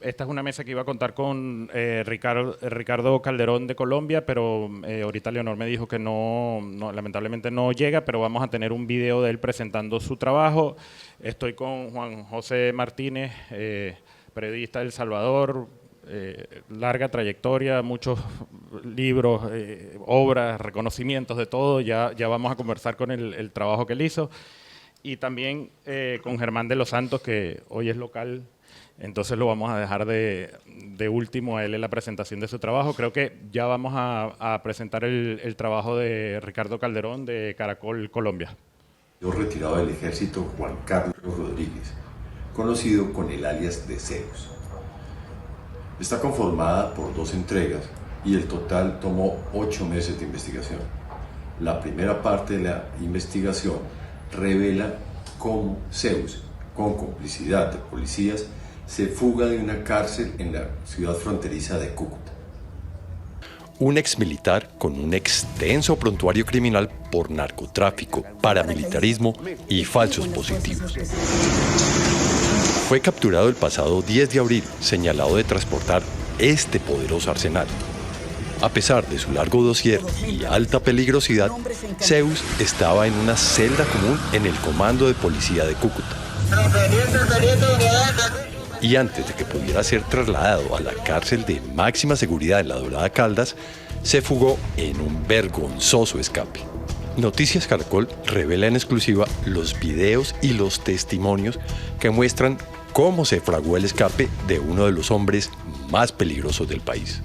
Esta es una mesa que iba a contar con Ricardo Calderón de Colombia, pero ahorita Leonor me dijo que lamentablemente no llega, pero vamos a tener un video de él presentando su trabajo. Estoy con Juan José Martínez, periodista de El Salvador, larga trayectoria, muchos libros, obras, reconocimientos de todo. Ya vamos a conversar con el trabajo que él hizo. Y también con Germán de los Santos, que hoy es local. Entonces lo vamos a dejar de último a él en la presentación de su trabajo. Creo que ya vamos a presentar el trabajo de Ricardo Calderón de Caracol, Colombia. Yo retirado del ejército Juan Carlos Rodríguez, conocido con el alias de Zeus. Está conformada por 2 entregas y el total tomó 8 meses de investigación. La primera parte de la investigación revela cómo Zeus, con complicidad de policías, se fuga de una cárcel en la ciudad fronteriza de Cúcuta. Un exmilitar con un extenso prontuario criminal por narcotráfico, paramilitarismo y falsos positivos. Fue capturado el pasado 10 de abril, señalado de transportar este poderoso arsenal. A pesar de su largo dossier y alta peligrosidad, Zeus estaba en una celda común en el Comando de Policía de Cúcuta. Y antes de que pudiera ser trasladado a la cárcel de máxima seguridad en La Dorada Caldas, se fugó en un vergonzoso escape. Noticias Caracol revela en exclusiva los videos y los testimonios que muestran cómo se fraguó el escape de uno de los hombres más peligrosos del país.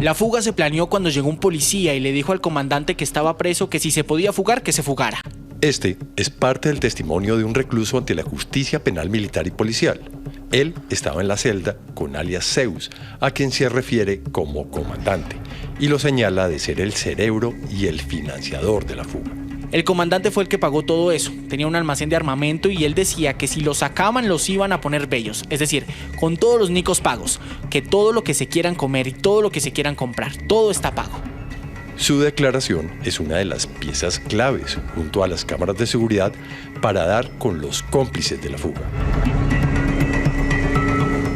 La fuga se planeó cuando llegó un policía y le dijo al comandante que estaba preso que si se podía fugar, que se fugara. Este es parte del testimonio de un recluso ante la justicia penal militar y policial. Él estaba en la celda con alias Zeus, a quien se refiere como comandante, y lo señala de ser el cerebro y el financiador de la fuga. El comandante fue el que pagó todo eso. Tenía un almacén de armamento y él decía que si lo sacaban los iban a poner bellos. Es decir, con todos los nicos pagos, que todo lo que se quieran comer y todo lo que se quieran comprar, todo está pago. Su declaración es una de las piezas claves, junto a las cámaras de seguridad, para dar con los cómplices de la fuga.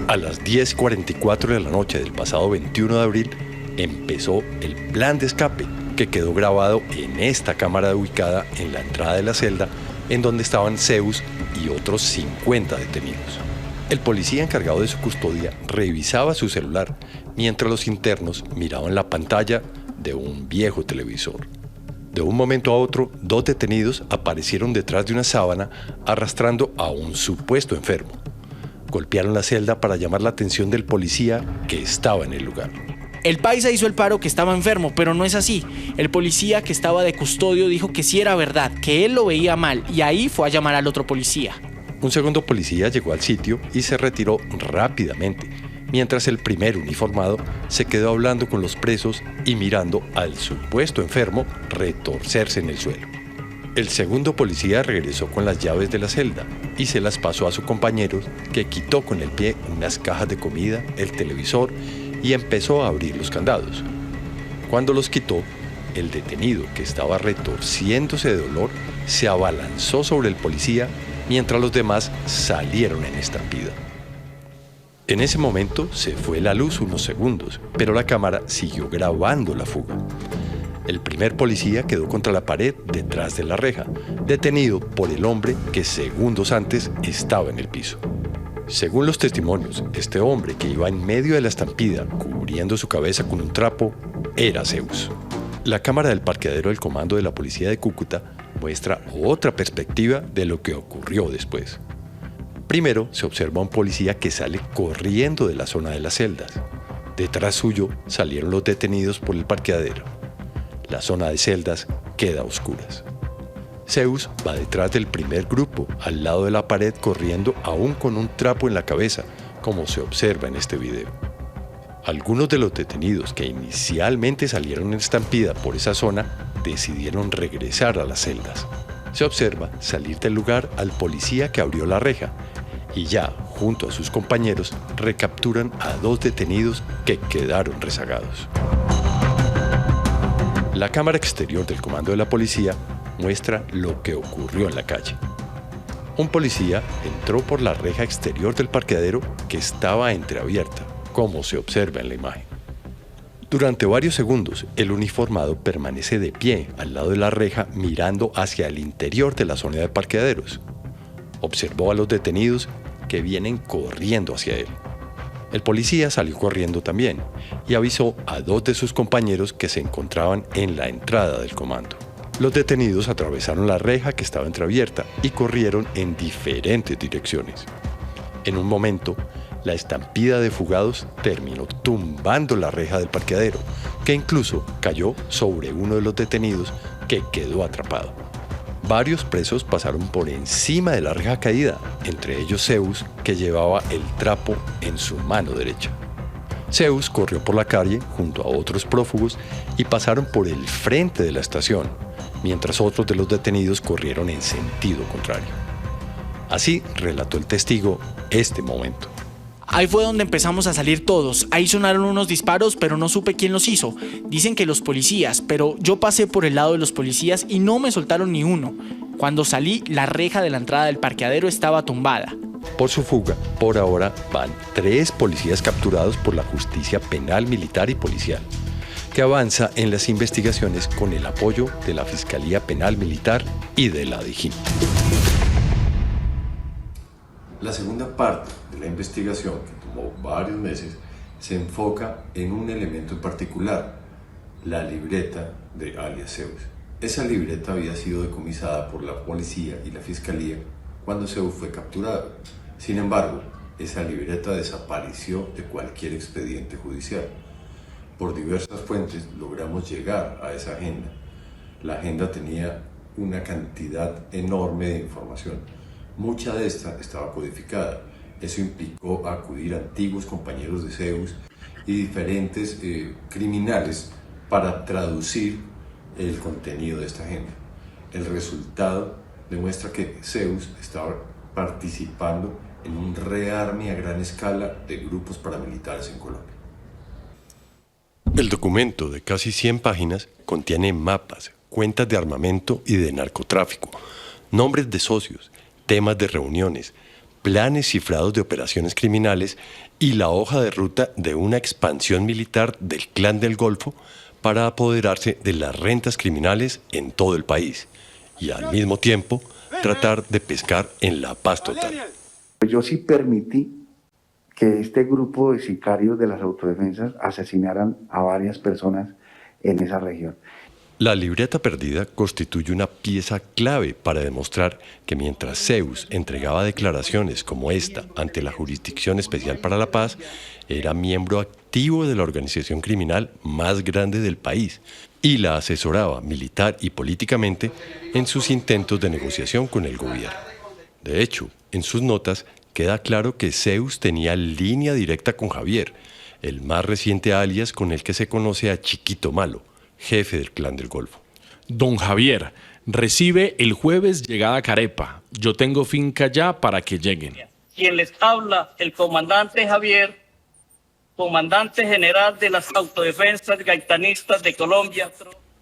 A las 10:44 de la noche del pasado 21 de abril, empezó el plan de escape, que quedó grabado en esta cámara ubicada en la entrada de la celda, en donde estaban Zeus y otros 50 detenidos. El policía encargado de su custodia revisaba su celular, mientras los internos miraban la pantalla de un viejo televisor. De un momento a otro, 2 detenidos aparecieron detrás de una sábana arrastrando a un supuesto enfermo. Golpearon la celda para llamar la atención del policía que estaba en el lugar. El paisa hizo el paro que estaba enfermo, pero no es así. El policía que estaba de custodio dijo que sí era verdad, que él lo veía mal, y ahí fue a llamar al otro policía. Un segundo policía llegó al sitio y se retiró rápidamente, mientras el primer uniformado se quedó hablando con los presos y mirando al supuesto enfermo retorcerse en el suelo. El segundo policía regresó con las llaves de la celda y se las pasó a su compañero, que quitó con el pie unas cajas de comida, el televisor y empezó a abrir los candados. Cuando los quitó, el detenido, que estaba retorciéndose de dolor, se abalanzó sobre el policía mientras los demás salieron en estampida. En ese momento se fue la luz unos segundos, pero la cámara siguió grabando la fuga. El primer policía quedó contra la pared detrás de la reja, detenido por el hombre que segundos antes estaba en el piso. Según los testimonios, este hombre, que iba en medio de la estampida cubriendo su cabeza con un trapo, era Zeus. La cámara del parqueadero del comando de la policía de Cúcuta muestra otra perspectiva de lo que ocurrió después. Primero se observa a un policía que sale corriendo de la zona de las celdas. Detrás suyo salieron los detenidos por el parqueadero. La zona de celdas queda a oscuras. Zeus va detrás del primer grupo, al lado de la pared, corriendo aún con un trapo en la cabeza, como se observa en este video. Algunos de los detenidos que inicialmente salieron en estampida por esa zona decidieron regresar a las celdas. Se observa salir del lugar al policía que abrió la reja y ya, junto a sus compañeros, recapturan a 2 detenidos que quedaron rezagados. La cámara exterior del comando de la policía muestra lo que ocurrió en la calle. Un policía entró por la reja exterior del parqueadero que estaba entreabierta, como se observa en la imagen. Durante varios segundos, el uniformado permanece de pie al lado de la reja mirando hacia el interior de la zona de parqueaderos. Observó a los detenidos que vienen corriendo hacia él. El policía salió corriendo también y avisó a 2 de sus compañeros que se encontraban en la entrada del comando. Los detenidos atravesaron la reja que estaba entreabierta y corrieron en diferentes direcciones. En un momento, la estampida de fugados terminó tumbando la reja del parqueadero, que incluso cayó sobre uno de los detenidos que quedó atrapado. Varios presos pasaron por encima de la reja caída, entre ellos Zeus, que llevaba el trapo en su mano derecha. Zeus corrió por la calle junto a otros prófugos y pasaron por el frente de la estación, mientras otros de los detenidos corrieron en sentido contrario. Así relató el testigo este momento. Ahí fue donde empezamos a salir todos. Ahí sonaron unos disparos, pero no supe quién los hizo. Dicen que los policías, pero yo pasé por el lado de los policías y no me soltaron ni uno. Cuando salí, la reja de la entrada del parqueadero estaba tumbada. Por su fuga, por ahora van 3 policías capturados por la Justicia Penal Militar y Policial, que avanza en las investigaciones con el apoyo de la Fiscalía Penal Militar y de la DIJÍN. La segunda parte de la investigación, que tomó varios meses, se enfoca en un elemento en particular, la libreta de alias Zeus. Esa libreta había sido decomisada por la policía y la fiscalía cuando Zeus fue capturado. Sin embargo, esa libreta desapareció de cualquier expediente judicial. Por diversas fuentes logramos llegar a esa agenda. La agenda tenía una cantidad enorme de información. Mucha de esta estaba codificada. Eso implicó acudir a antiguos compañeros de Zeus y diferentes criminales para traducir el contenido de esta agenda. El resultado demuestra que Zeus estaba participando en un rearme a gran escala de grupos paramilitares en Colombia. El documento de casi 100 páginas contiene mapas, cuentas de armamento y de narcotráfico, nombres de socios, temas de reuniones, planes cifrados de operaciones criminales y la hoja de ruta de una expansión militar del Clan del Golfo para apoderarse de las rentas criminales en todo el país y al mismo tiempo tratar de pescar en la paz total. Yo sí permití que este grupo de sicarios de las autodefensas asesinaran a varias personas en esa región. La libreta perdida constituye una pieza clave para demostrar que mientras Zeus entregaba declaraciones como esta ante la Jurisdicción Especial para la Paz, era miembro activo de la organización criminal más grande del país y la asesoraba militar y políticamente en sus intentos de negociación con el gobierno. De hecho, en sus notas queda claro que Zeus tenía línea directa con Javier, el más reciente alias con el que se conoce a Chiquito Malo, jefe del Clan del Golfo. Don Javier, recibe el jueves llegada a Carepa. Yo tengo finca ya para que lleguen. Quien les habla, el comandante Javier, comandante general de las autodefensas gaitanistas de Colombia.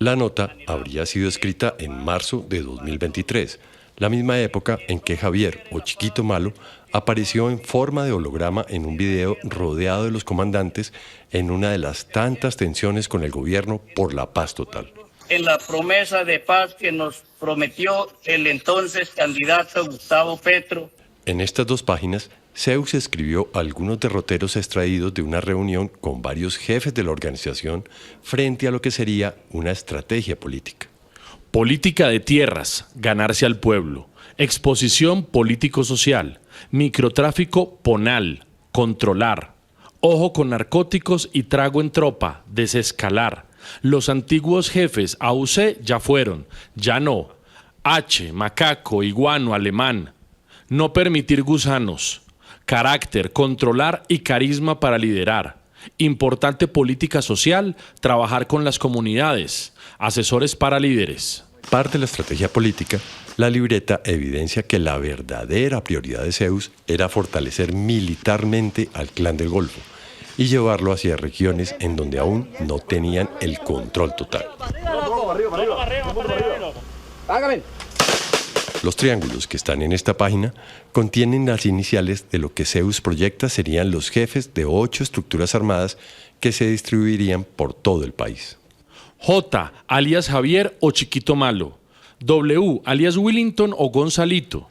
La nota habría sido escrita en marzo de 2023, la misma época en que Javier, o Chiquito Malo, apareció en forma de holograma en un video rodeado de los comandantes en una de las tantas tensiones con el gobierno por la paz total. En la promesa de paz que nos prometió el entonces candidato Gustavo Petro. En estas 2 páginas, Zeus escribió algunos derroteros extraídos de una reunión con varios jefes de la organización frente a lo que sería una estrategia política. Política de tierras, ganarse al pueblo. Exposición político-social. Microtráfico ponal, controlar. Ojo con narcóticos y trago en tropa, desescalar. Los antiguos jefes AUC ya fueron, ya no. H, macaco, iguano, alemán. No permitir gusanos. Carácter, controlar y carisma para liderar. Importante política social, trabajar con las comunidades. Asesores para líderes. Parte de la estrategia política, la libreta evidencia que la verdadera prioridad de Zeus era fortalecer militarmente al Clan del Golfo y llevarlo hacia regiones en donde aún no tenían el control total. Los triángulos que están en esta página contienen las iniciales de lo que Zeus proyecta serían los jefes de 8 estructuras armadas que se distribuirían por todo el país. J, alias Javier o Chiquito Malo. W, alias Willington o Gonzalito.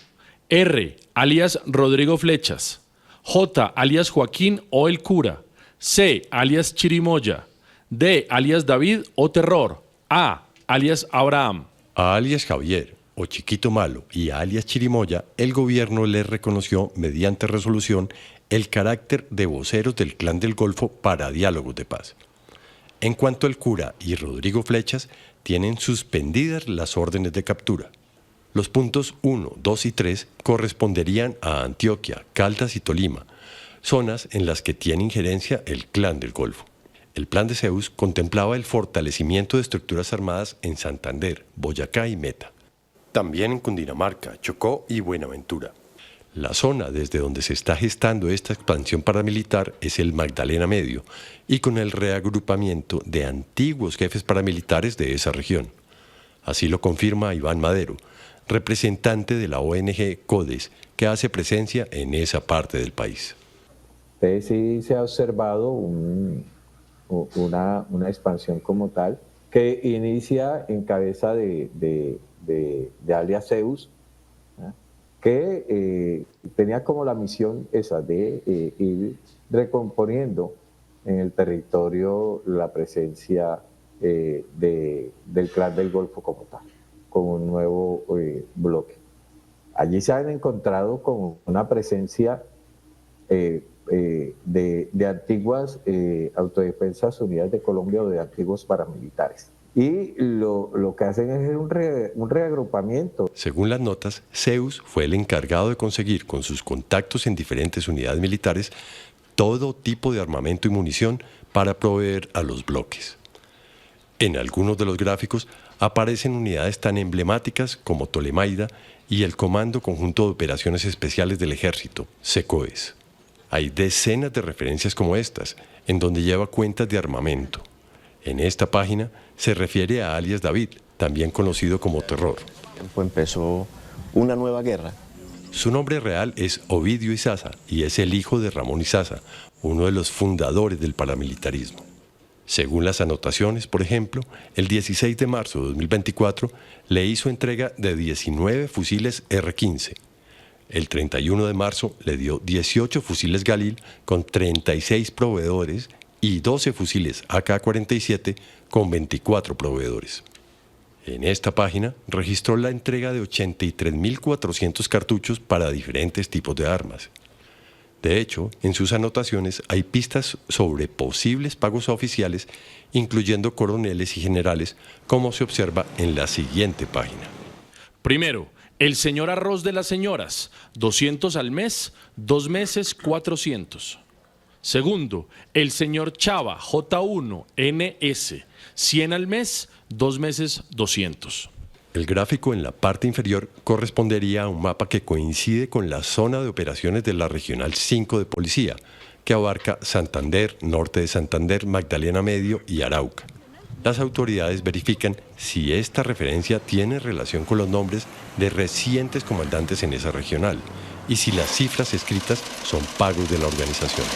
R, alias Rodrigo Flechas. J, alias Joaquín o El Cura. C, alias Chirimoya. D, alias David o Terror. A, alias Abraham. A alias Javier o Chiquito Malo y a alias Chirimoya, el gobierno les reconoció mediante resolución el carácter de voceros del Clan del Golfo para diálogos de paz. En cuanto al Cura y Rodrigo Flechas, tienen suspendidas las órdenes de captura. Los puntos 1, 2 y 3 corresponderían a Antioquia, Caldas y Tolima, zonas en las que tiene injerencia el Clan del Golfo. El plan de Zeus contemplaba el fortalecimiento de estructuras armadas en Santander, Boyacá y Meta. También en Cundinamarca, Chocó y Buenaventura. La zona desde donde se está gestando esta expansión paramilitar es el Magdalena Medio y con el reagrupamiento de antiguos jefes paramilitares de esa región. Así lo confirma Iván Madero, representante de la ONG CODES, que hace presencia en esa parte del país. Entonces sí se ha observado una expansión como tal que inicia en cabeza de alias Zeus, ¿eh? Que tenía como la misión esa de ir recomponiendo en el territorio la presencia del Clan del Golfo como tal, como un nuevo bloque. Allí se han encontrado con una presencia de antiguas Autodefensas Unidas de Colombia o de antiguos paramilitares. Y lo que hacen es un reagrupamiento. Según las notas, Zeus fue el encargado de conseguir con sus contactos en diferentes unidades militares todo tipo de armamento y munición para proveer a los bloques. En algunos de los gráficos aparecen unidades tan emblemáticas como Tolemaida y el Comando Conjunto de Operaciones Especiales del Ejército, SECOES. Hay decenas de referencias como estas, en donde lleva cuentas de armamento. En esta página se refiere a alias David, también conocido como Terror. Empezó una nueva guerra. Su nombre real es Ovidio Izaza y es el hijo de Ramón Izaza, uno de los fundadores del paramilitarismo. Según las anotaciones, por ejemplo, el 16 de marzo de 2024 le hizo entrega de 19 fusiles R-15. El 31 de marzo le dio 18 fusiles Galil con 36 proveedores y 12 fusiles AK-47 con 24 proveedores. En esta página registró la entrega de 83.400 cartuchos para diferentes tipos de armas. De hecho, en sus anotaciones hay pistas sobre posibles pagos oficiales, incluyendo coroneles y generales, como se observa en la siguiente página. Primero, el señor Arroz de las señoras, 200 al mes, 2 meses 400. Segundo, el señor Chava, J1, NS, 100 al mes, 2 meses 200. El gráfico en la parte inferior correspondería a un mapa que coincide con la zona de operaciones de la Regional 5 de Policía, que abarca Santander, Norte de Santander, Magdalena Medio y Arauca. Las autoridades verifican si esta referencia tiene relación con los nombres de recientes comandantes en esa regional y si las cifras escritas son pagos de la organización.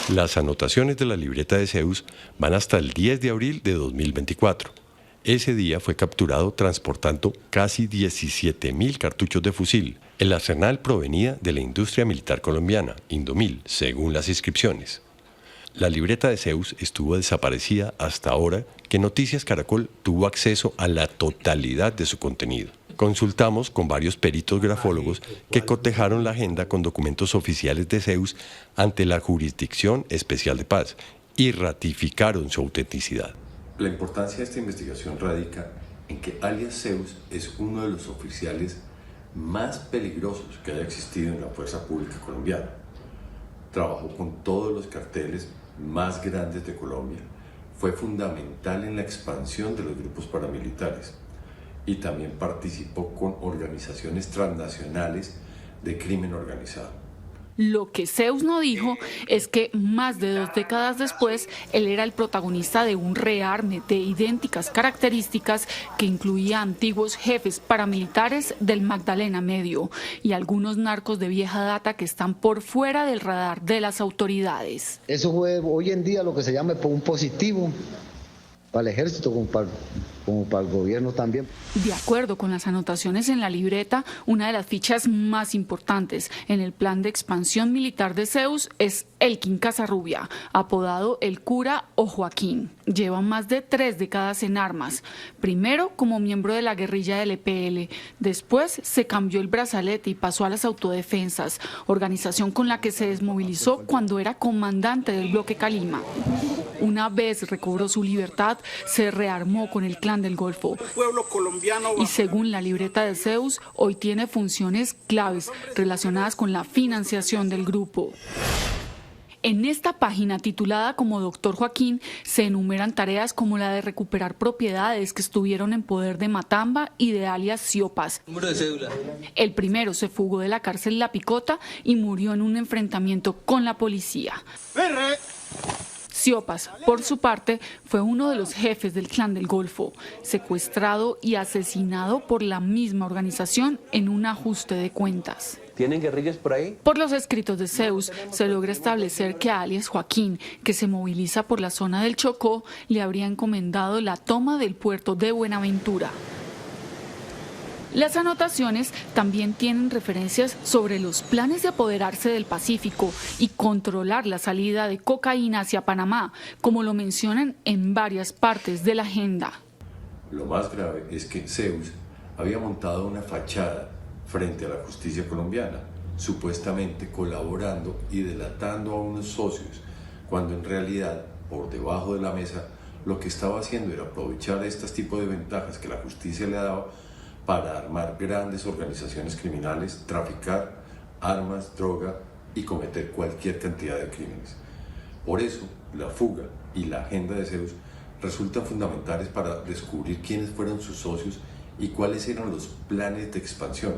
Las anotaciones de la libreta de Zeus van hasta el 10 de abril de 2024. Ese día fue capturado transportando casi 17.000 cartuchos de fusil. El arsenal provenía de la industria militar colombiana, Indomil, según las inscripciones. La libreta de Zeus estuvo desaparecida hasta ahora que Noticias Caracol tuvo acceso a la totalidad de su contenido. Consultamos con varios peritos grafólogos que cotejaron la agenda con documentos oficiales de Zeus ante la Jurisdicción Especial de Paz y ratificaron su autenticidad. La importancia de esta investigación radica en que alias Zeus es uno de los oficiales más peligrosos que haya existido en la fuerza pública colombiana. Trabajó con todos los carteles más grandes de Colombia, fue fundamental en la expansión de los grupos paramilitares y también participó con organizaciones transnacionales de crimen organizado. Lo que Zeus no dijo es que más de 2 décadas después, él era el protagonista de un rearme de idénticas características que incluía antiguos jefes paramilitares del Magdalena Medio y algunos narcos de vieja data que están por fuera del radar de las autoridades. Eso fue hoy en día lo que se llama un positivo para el ejército como para el gobierno también. De acuerdo con las anotaciones en la libreta, una de las fichas más importantes en el plan de expansión militar de Zeus es Elkin Casarrubia, apodado el cura o Joaquín. Lleva más de 3 décadas en armas, primero como miembro de la guerrilla del EPL, después se cambió el brazalete y pasó a las autodefensas, organización con la que se desmovilizó cuando era comandante del bloque Calima. Una vez recobró su libertad, se rearmó con el Clan del Golfo. Y según la libreta de Zeus, hoy tiene funciones claves relacionadas con la financiación del grupo. En esta página titulada como Doctor Joaquín se enumeran tareas como la de recuperar propiedades que estuvieron en poder de Matamba y de alias Siopas. Número de cédula. El primero se fugó de la cárcel La Picota y murió en un enfrentamiento con la policía. Siopas, por su parte, fue uno de los jefes del Clan del Golfo, secuestrado y asesinado por la misma organización en un ajuste de cuentas. ¿Tienen guerrillas por ahí? Por los escritos de Zeus, se logra establecer que alias Joaquín, que se moviliza por la zona del Chocó, le habría encomendado la toma del puerto de Buenaventura. Las anotaciones también tienen referencias sobre los planes de apoderarse del Pacífico y controlar la salida de cocaína hacia Panamá, como lo mencionan en varias partes de la agenda. Lo más grave es que Zeus había montado una fachada frente a la justicia colombiana, supuestamente colaborando y delatando a unos socios, cuando en realidad, por debajo de la mesa, lo que estaba haciendo era aprovechar estos tipos de ventajas que la justicia le daba para armar grandes organizaciones criminales, traficar armas, droga y cometer cualquier cantidad de crímenes. Por eso, la fuga y la agenda de Zeus resultan fundamentales para descubrir quiénes fueron sus socios y cuáles eran los planes de expansión,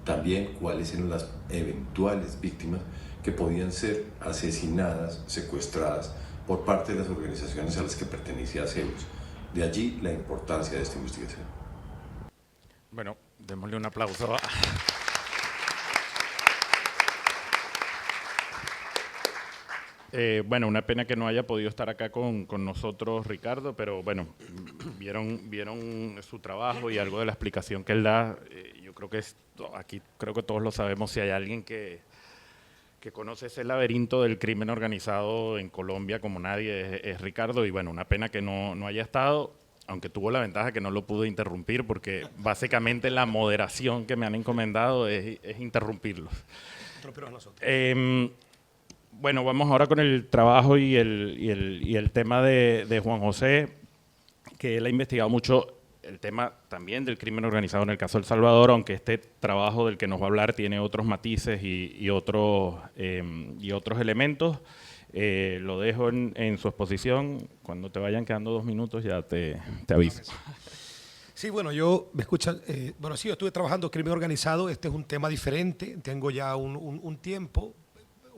también cuáles eran las eventuales víctimas que podían ser asesinadas, secuestradas por parte de las organizaciones a las que pertenecía Zeus. De allí la importancia de esta investigación. Bueno, démosle un aplauso a... Bueno, una pena que no haya podido estar acá con nosotros Ricardo, pero bueno, vieron su trabajo y algo de la explicación que él da. Yo creo que aquí creo que todos lo sabemos. Si hay alguien que conoce ese laberinto del crimen organizado en Colombia como nadie, es Ricardo. Y bueno, una pena que no haya estado, aunque tuvo la ventaja que no lo pude interrumpir, porque básicamente la moderación que me han encomendado es interrumpirlos. Bueno, vamos ahora con el trabajo y el tema de Juan José, que él ha investigado mucho el tema también del crimen organizado en el caso de El Salvador, aunque este trabajo del que nos va a hablar tiene otros matices y otros elementos. Lo dejo en su exposición. Cuando te vayan quedando 2 minutos ya te aviso. Sí, bueno, me escuchan. Bueno, sí, yo estuve trabajando crimen organizado. Este es un tema diferente. Tengo ya un tiempo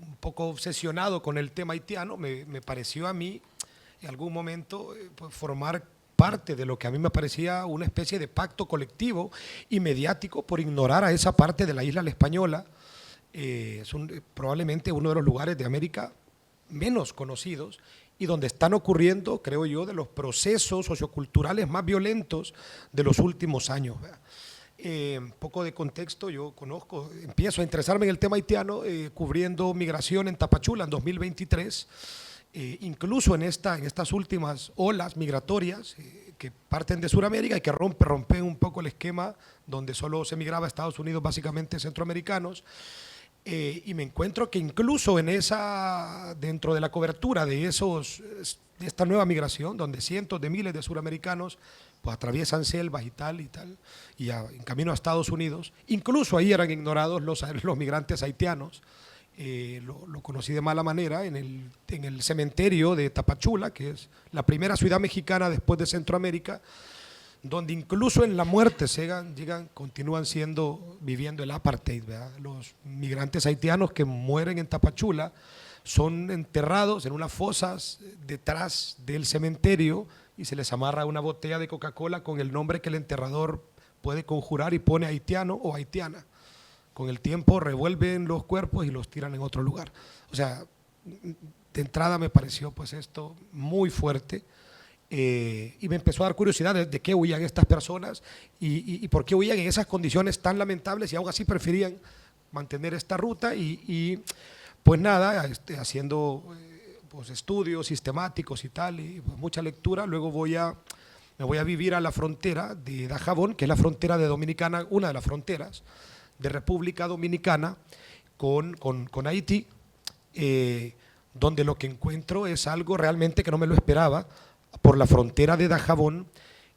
un poco obsesionado con el tema haitiano. Me pareció a mí en algún momento formar parte de lo que a mí me parecía una especie de pacto colectivo y mediático por ignorar a esa parte de la isla La Española. Es probablemente uno de los lugares de América menos conocidos y donde están ocurriendo, creo yo, de los procesos socioculturales más violentos de los últimos años. Un poco de contexto, yo empiezo a interesarme en el tema haitiano cubriendo migración en Tapachula en 2023, incluso en estas últimas olas migratorias que parten de Sudamérica y que rompen un poco el esquema donde solo se migraba a Estados Unidos, básicamente centroamericanos. Y me encuentro que incluso dentro de la cobertura de esta nueva migración, donde cientos de miles de suramericanos pues atraviesan selvas y tal, y en camino a Estados Unidos, incluso ahí eran ignorados los migrantes haitianos. Lo conocí de mala manera en el cementerio de Tapachula, que es la primera ciudad mexicana después de Centroamérica, donde incluso en la muerte continúan viviendo el apartheid, ¿verdad? Los migrantes haitianos que mueren en Tapachula son enterrados en unas fosas detrás del cementerio y se les amarra una botella de Coca-Cola con el nombre que el enterrador puede conjurar y pone haitiano o haitiana. Con el tiempo revuelven los cuerpos y los tiran en otro lugar. O sea, de entrada me pareció pues esto muy fuerte. Y me empezó a dar curiosidad de qué huían estas personas y por qué huían en esas condiciones tan lamentables y aún así preferían mantener esta ruta y pues nada, haciendo pues estudios sistemáticos y tal, y pues mucha lectura. Luego me voy a vivir a la frontera de Dajabón, que es la frontera de Dominicana, una de las fronteras de República Dominicana con Haití, donde lo que encuentro es algo realmente que no me lo esperaba. Por la frontera de Dajabón,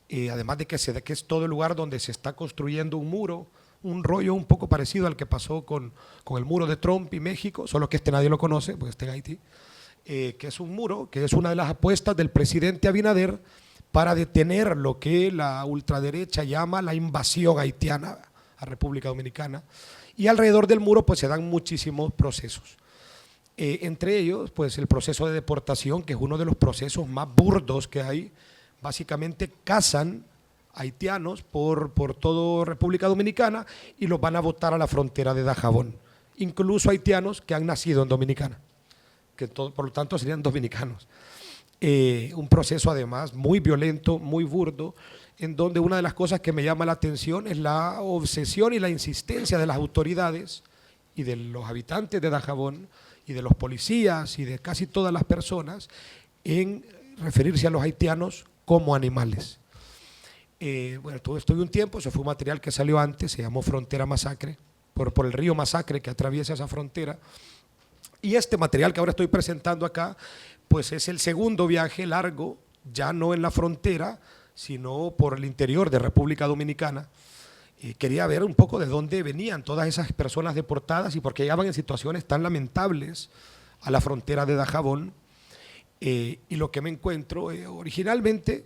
además de que es todo el lugar donde se está construyendo un muro, un rollo un poco parecido al que pasó con el muro de Trump y México, solo que nadie lo conoce, porque está en Haití, que es un muro, que es una de las apuestas del presidente Abinader para detener lo que la ultraderecha llama la invasión haitiana a República Dominicana. Y alrededor del muro pues se dan muchísimos procesos. Entre ellos, pues el proceso de deportación, que es uno de los procesos más burdos que hay. Básicamente cazan haitianos por toda República Dominicana y los van a botar a la frontera de Dajabón. Incluso haitianos que han nacido en Dominicana, que por lo tanto serían dominicanos. Un proceso además muy violento, muy burdo, en donde una de las cosas que me llama la atención es la obsesión y la insistencia de las autoridades y de los habitantes de Dajabón y de los policías y de casi todas las personas en referirse a los haitianos como animales. Bueno, todo esto de un tiempo, eso fue un material que salió antes, se llamó Frontera Masacre, por el río Masacre que atraviesa esa frontera. Y este material que ahora estoy presentando acá, pues es el segundo viaje largo, ya no en la frontera, sino por el interior de República Dominicana. Quería ver un poco de dónde venían todas esas personas deportadas y por qué llegaban en situaciones tan lamentables a la frontera de Dajabón. Y lo que me encuentro, originalmente,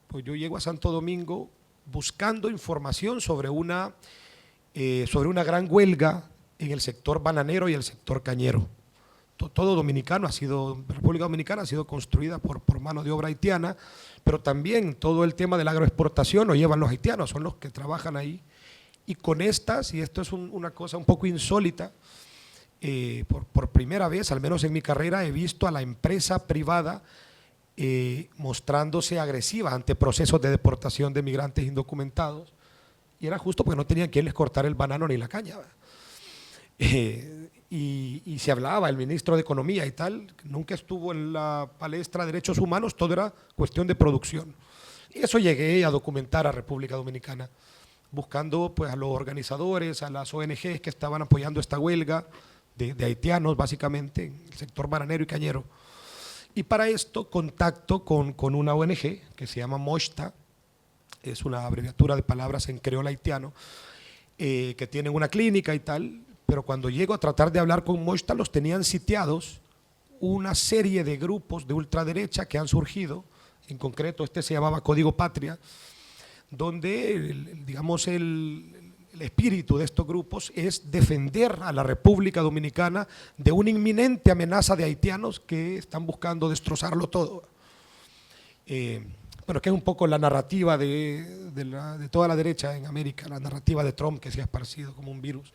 pues yo llego a Santo Domingo buscando información sobre una gran huelga en el sector bananero y el sector cañero. Todo dominicano República Dominicana ha sido construida por mano de obra haitiana, pero también todo el tema de la agroexportación lo llevan los haitianos, son los que trabajan ahí. Y con estas, y esto es una cosa un poco insólita, por primera vez, al menos en mi carrera, he visto a la empresa privada mostrándose agresiva ante procesos de deportación de migrantes indocumentados, y era justo porque no tenían quien les cortar el banano ni la caña. Y se hablaba, el ministro de Economía y tal, nunca estuvo en la palestra de derechos humanos, todo era cuestión de producción. Y eso llegué a documentar a República Dominicana, buscando pues a los organizadores, a las ONGs que estaban apoyando esta huelga de haitianos, básicamente, en el sector bananero y cañero. Y para esto contacto con una ONG que se llama Moshta, es una abreviatura de palabras en creol haitiano, que tienen una clínica y tal, pero cuando llego a tratar de hablar con Moshta, los tenían sitiados una serie de grupos de ultraderecha que han surgido, en concreto este se llamaba Código Patria, donde el espíritu de estos grupos es defender a la República Dominicana de una inminente amenaza de haitianos que están buscando destrozarlo todo. Bueno, que es un poco la narrativa de toda la derecha en América, la narrativa de Trump que se ha esparcido como un virus.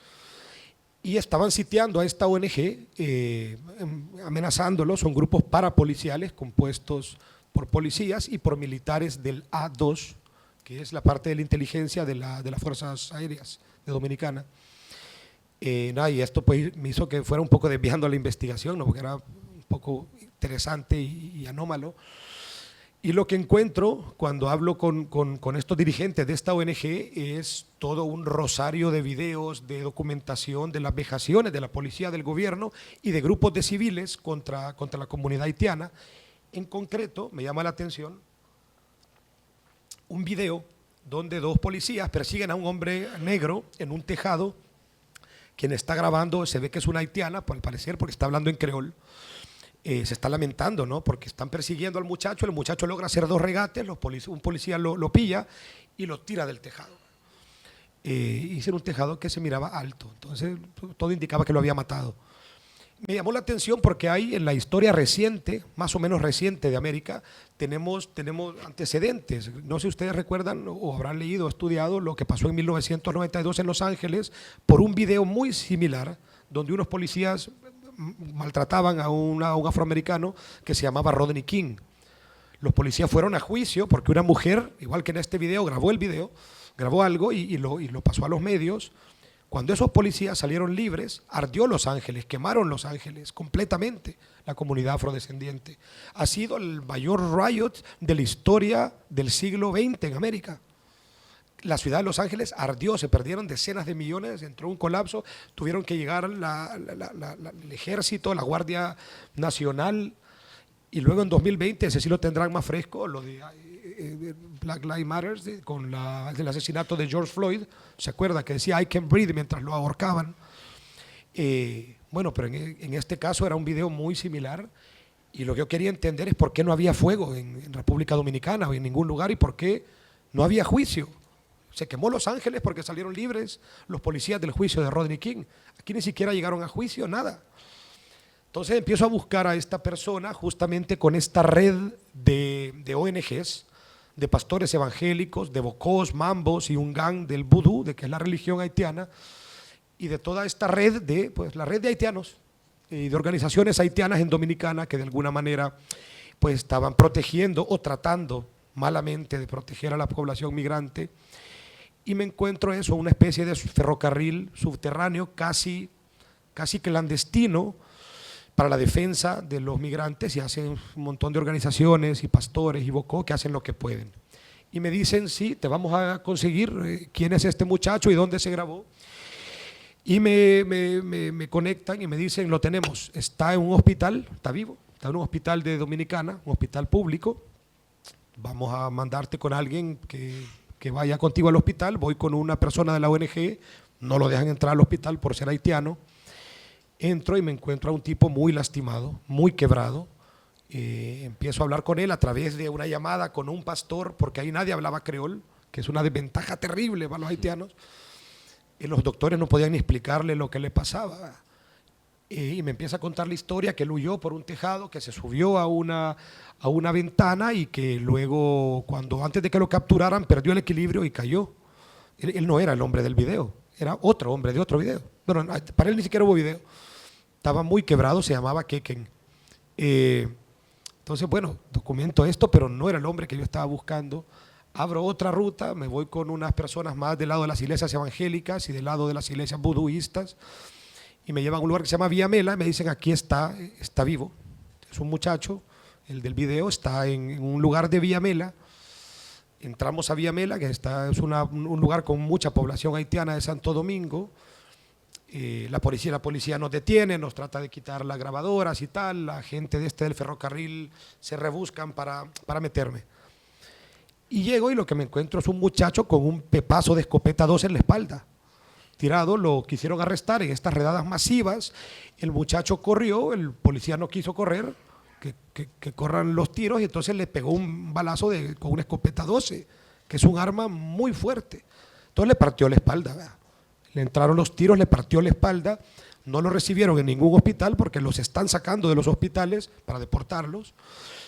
Y estaban sitiando a esta ONG, amenazándolos, son grupos parapoliciales compuestos por policías y por militares del A2, que es la parte de la inteligencia de las Fuerzas Aéreas de Dominicana. Y esto pues me hizo que fuera un poco desviando la investigación, ¿no? Porque era un poco interesante y anómalo. Y lo que encuentro cuando hablo con estos dirigentes de esta ONG es todo un rosario de videos, de documentación de las vejaciones de la policía del gobierno y de grupos de civiles contra la comunidad haitiana. En concreto, me llama la atención un video donde dos policías persiguen a un hombre negro en un tejado. Quien está grabando se ve que es una haitiana, al parecer, porque está hablando en creol. se está lamentando, ¿no? Porque están persiguiendo al muchacho, el muchacho logra hacer 2 regates, un policía lo pilla y lo tira del tejado. Hice un tejado que se miraba alto, entonces todo indicaba que lo había matado. Me llamó la atención porque hay en la historia reciente, más o menos reciente de América, tenemos antecedentes. No sé si ustedes recuerdan o habrán leído o estudiado lo que pasó en 1992 en Los Ángeles por un video muy similar donde unos policías maltrataban a un afroamericano que se llamaba Rodney King. Los policías fueron a juicio porque una mujer, igual que en este video, grabó algo y lo pasó a los medios. Cuando esos policías salieron libres, ardió Los Ángeles, quemaron Los Ángeles completamente, la comunidad afrodescendiente. Ha sido el mayor riot de la historia del siglo XX en América. La ciudad de Los Ángeles ardió, se perdieron decenas de millones, entró un colapso, tuvieron que llegar el ejército, la Guardia Nacional, y luego en 2020, ese sí lo tendrán más fresco, lo de Black Lives Matter, con el asesinato de George Floyd. ¿Se acuerda que decía I can't breathe mientras lo ahorcaban? Bueno, pero en este caso era un video muy similar, y lo que yo quería entender es por qué no había fuego en República Dominicana o en ningún lugar, y por qué no había juicio. Se quemó Los Ángeles porque salieron libres los policías del juicio de Rodney King. Aquí ni siquiera llegaron a juicio, nada. Entonces empiezo a buscar a esta persona justamente con esta red de ONGs, de pastores evangélicos, de bocós, mambos y un gang del vudú, de que es la religión haitiana, y de toda esta red la red de haitianos y de organizaciones haitianas en Dominicana que de alguna manera pues estaban protegiendo o tratando malamente de proteger a la población migrante. Y me encuentro una especie de ferrocarril subterráneo casi clandestino para la defensa de los migrantes, y hacen un montón de organizaciones y pastores y bocó que hacen lo que pueden. Y me dicen, sí, te vamos a conseguir quién es este muchacho y dónde se grabó. Y me conectan y me dicen, lo tenemos, está en un hospital, está vivo, está en un hospital de Dominicana, un hospital público. Vamos a mandarte con alguien que vaya contigo al hospital. Voy con una persona de la ONG, no lo dejan entrar al hospital por ser haitiano. Entro y me encuentro a un tipo muy lastimado, muy quebrado. Empiezo a hablar con él a través de una llamada con un pastor, porque ahí nadie hablaba creol, que es una desventaja terrible para los haitianos. Y los doctores no podían ni explicarle lo que le pasaba. Y me empieza a contar la historia que él huyó por un tejado, que se subió a una ventana y que luego, antes de que lo capturaran, perdió el equilibrio y cayó. Él no era el hombre del video, era otro hombre de otro video. Bueno, para él ni siquiera hubo video. Estaba muy quebrado, se llamaba Keken. Entonces, bueno, documento esto, pero no era el hombre que yo estaba buscando. Abro otra ruta, me voy con unas personas más del lado de las iglesias evangélicas y del lado de las iglesias buduistas, y me llevan a un lugar que se llama Vía Mela y me dicen, aquí está vivo. Es un muchacho, el del video, está en un lugar de Vía Mela. Entramos a Vía Mela, que es un lugar con mucha población haitiana de Santo Domingo. La policía nos detiene, nos trata de quitar las grabadoras y tal. La gente del ferrocarril se rebuscan para meterme. Y llego y lo que me encuentro es un muchacho con un pepazo de escopeta 2 en la espalda. Tirado, lo quisieron arrestar en estas redadas masivas. El muchacho corrió, el policía no quiso correr, que corran los tiros, y entonces le pegó un balazo con una escopeta 12, que es un arma muy fuerte. Entonces le partió la espalda, ¿verdad? Le entraron los tiros, le partió la espalda. No lo recibieron en ningún hospital porque los están sacando de los hospitales para deportarlos.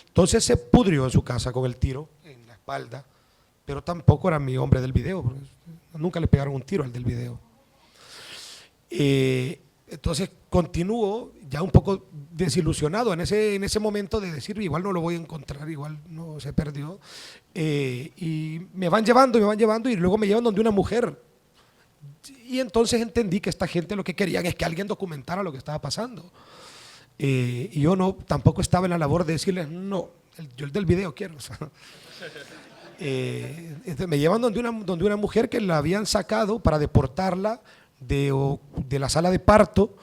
Entonces se pudrió en su casa con el tiro en la espalda, pero tampoco era mi hombre del video. Nunca le pegaron un tiro al del video. Entonces continúo ya un poco desilusionado en ese momento de decir, igual no lo voy a encontrar, igual no se perdió. Y me van llevando y luego me llevan donde una mujer. Y entonces entendí que esta gente lo que querían es que alguien documentara lo que estaba pasando. Y yo tampoco estaba en la labor de decirles, no, yo el del video quiero. O sea, me llevan donde una mujer que la habían sacado para deportarla de la sala de parto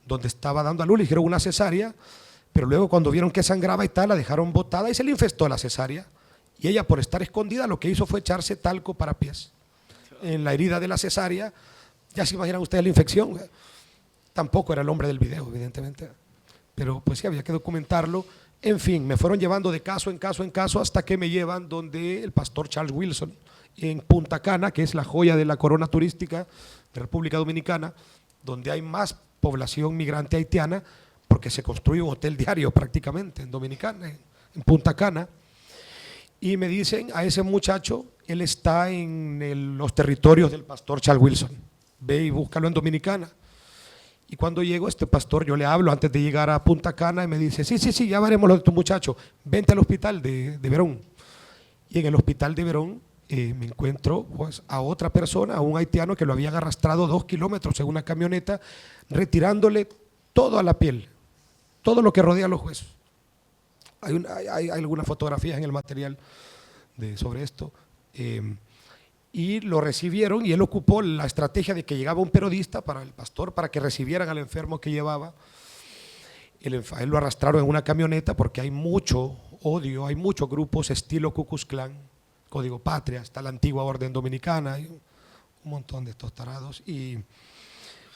donde estaba dando a luz. Le hicieron una cesárea, pero luego cuando vieron que sangraba y tal, la dejaron botada y se le infestó la cesárea. Y ella, por estar escondida, lo que hizo fue echarse talco para pies en la herida de la cesárea. Ya se imaginan ustedes la infección. Tampoco era el hombre del video, evidentemente. pero pues sí, había que documentarlo. En fin, me fueron llevando de caso en caso en caso hasta que me llevan donde el pastor Charles Wilson, en Punta Cana, que es la joya de la corona turística de República Dominicana, donde hay más población migrante haitiana, porque se construye un hotel diario prácticamente en Dominicana, en Punta Cana. Y me dicen a ese muchacho, él está en los territorios del pastor Charles Wilson, ve y búscalo en Dominicana. Y cuando llego, este pastor, yo le hablo antes de llegar a Punta Cana y me dice, sí, ya veremos lo de tu muchacho, vente al hospital de Verón. Y en el hospital de Verón me encuentro pues, a otra persona, a un haitiano que lo habían arrastrado 2 kilómetros en una camioneta, retirándole todo a la piel, todo lo que rodea a los huesos. Hay algunas fotografías en el material sobre esto. Y lo recibieron y él ocupó la estrategia de que llegaba un periodista para el pastor para que recibieran al enfermo que llevaba. Él lo arrastraron en una camioneta porque hay mucho odio, hay muchos grupos estilo Ku Klux Klan, Código Patria, está la antigua Orden Dominicana, hay un montón de estos tarados. Y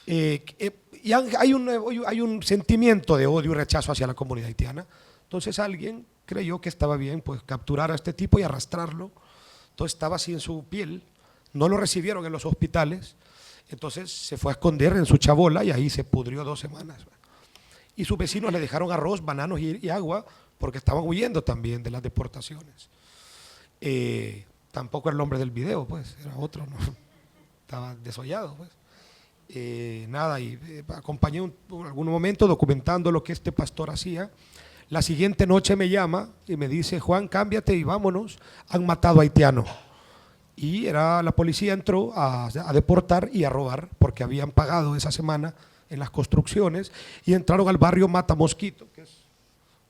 hay un sentimiento de odio y rechazo hacia la comunidad haitiana. Entonces alguien creyó que estaba bien pues capturar a este tipo y arrastrarlo. Entonces estaba así en su piel, no lo recibieron en los hospitales, entonces se fue a esconder en su chabola y ahí se pudrió 2 semanas. Y sus vecinos le dejaron arroz, bananos y agua porque estaban huyendo también de las deportaciones. Tampoco era el hombre del video, pues, era otro, ¿no? Estaba desollado, pues. Nada, y acompañé en algún momento documentando lo que este pastor hacía. La siguiente noche me llama y me dice, Juan, cámbiate y vámonos, han matado a haitianos. Y la policía entró a deportar y a robar, porque habían pagado esa semana en las construcciones, y entraron al barrio Mata Mosquito, que es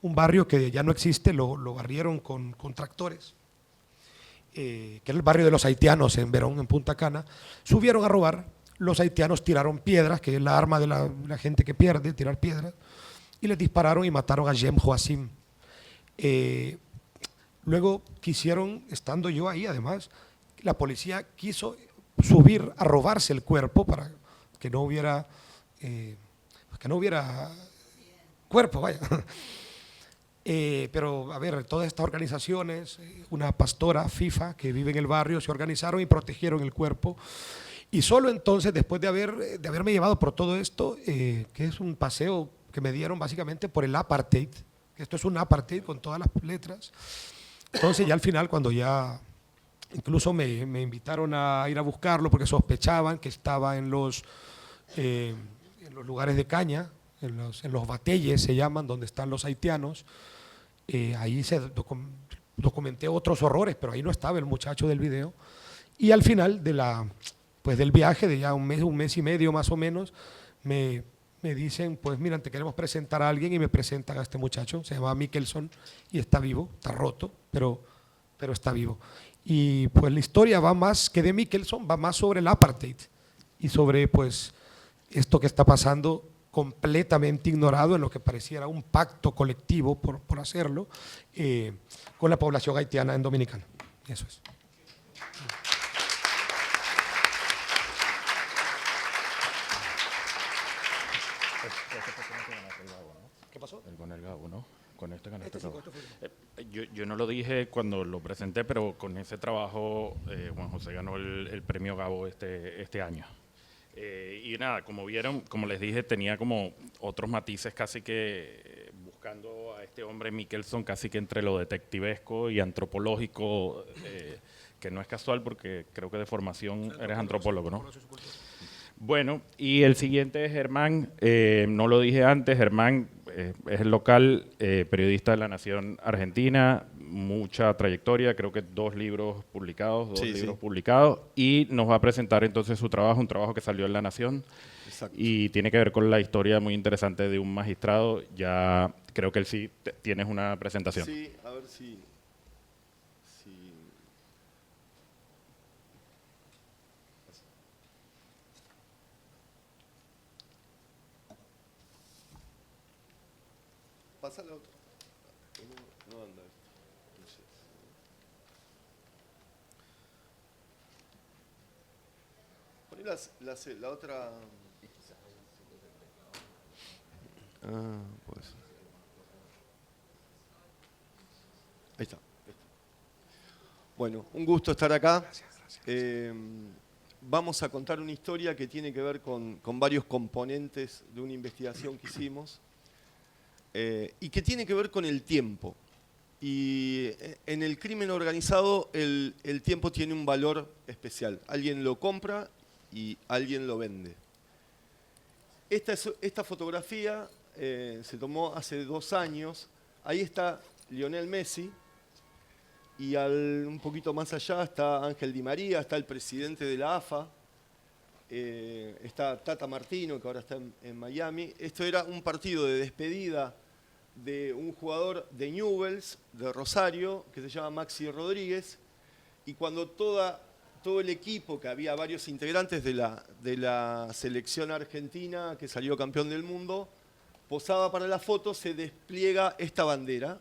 un barrio que ya no existe, lo barrieron con tractores, que era el barrio de los haitianos en Verón, en Punta Cana. Subieron a robar, los haitianos tiraron piedras, que es la arma de la gente que pierde, tirar piedras, y les dispararon y mataron a Jem Joacim. Luego quisieron, estando yo ahí además, la policía quiso subir a robarse el cuerpo para que no hubiera cuerpo, vaya. Pero a ver, todas estas organizaciones, una pastora, FIFA, que vive en el barrio, se organizaron y protegieron el cuerpo. Y solo entonces, después de haberme llevado por todo esto, que es un paseo que me dieron básicamente por el apartheid, que esto es un apartheid con todas las letras. Entonces ya al final, cuando ya incluso me invitaron a ir a buscarlo porque sospechaban que estaba en los lugares de caña, en los batelles se llaman, donde están los haitianos. Ahí documenté otros horrores, pero ahí no estaba el muchacho del video. Y al final del viaje, de ya un mes y medio más o menos, me dicen, pues mira, te queremos presentar a alguien, y me presentan a este muchacho, se llama Mickelson y está vivo, está roto, pero está vivo. Y pues la historia va más que de Mickelson, va más sobre el apartheid y sobre pues esto que está pasando completamente ignorado en lo que pareciera un pacto colectivo por hacerlo con la población haitiana en Dominicana. Eso es. ¿Qué pasó? El con el Gabo, ¿no? Con este Gabo. Yo no lo dije cuando lo presenté, pero con ese trabajo Juan José ganó el premio Gabo este año. Y nada, como vieron, como les dije, tenía como otros matices casi que buscando a este hombre Mickelson casi que entre lo detectivesco y antropológico, que no es casual porque creo que de formación eres antropólogo, ¿no? Bueno, y el siguiente es Germán, no lo dije antes, Germán es el local, periodista de La Nación Argentina, mucha trayectoria, creo que 2 libros publicados, publicados, y nos va a presentar entonces su trabajo, un trabajo que salió en La Nación. Exacto. Y tiene que ver con la historia muy interesante de un magistrado. Ya creo que él sí tienes una presentación. Sí, a ver si... Pasa la otra. No anda esto. Poné la otra. Ah, pues. Bueno, un gusto estar acá. Vamos a contar una historia que tiene que ver con varios componentes de una investigación que hicimos y que tiene que ver con el tiempo. Y en el crimen organizado el tiempo tiene un valor especial. Alguien lo compra y alguien lo vende. Esta fotografía se tomó hace 2 años. Ahí está Lionel Messi y un poquito más allá está Ángel Di María, está el presidente de la AFA, está Tata Martino, que ahora está en Miami. Esto era un partido de despedida de un jugador de Newell's, de Rosario, que se llama Maxi Rodríguez, y cuando todo el equipo, que había varios integrantes de la selección argentina que salió campeón del mundo, posaba para la foto, se despliega esta bandera,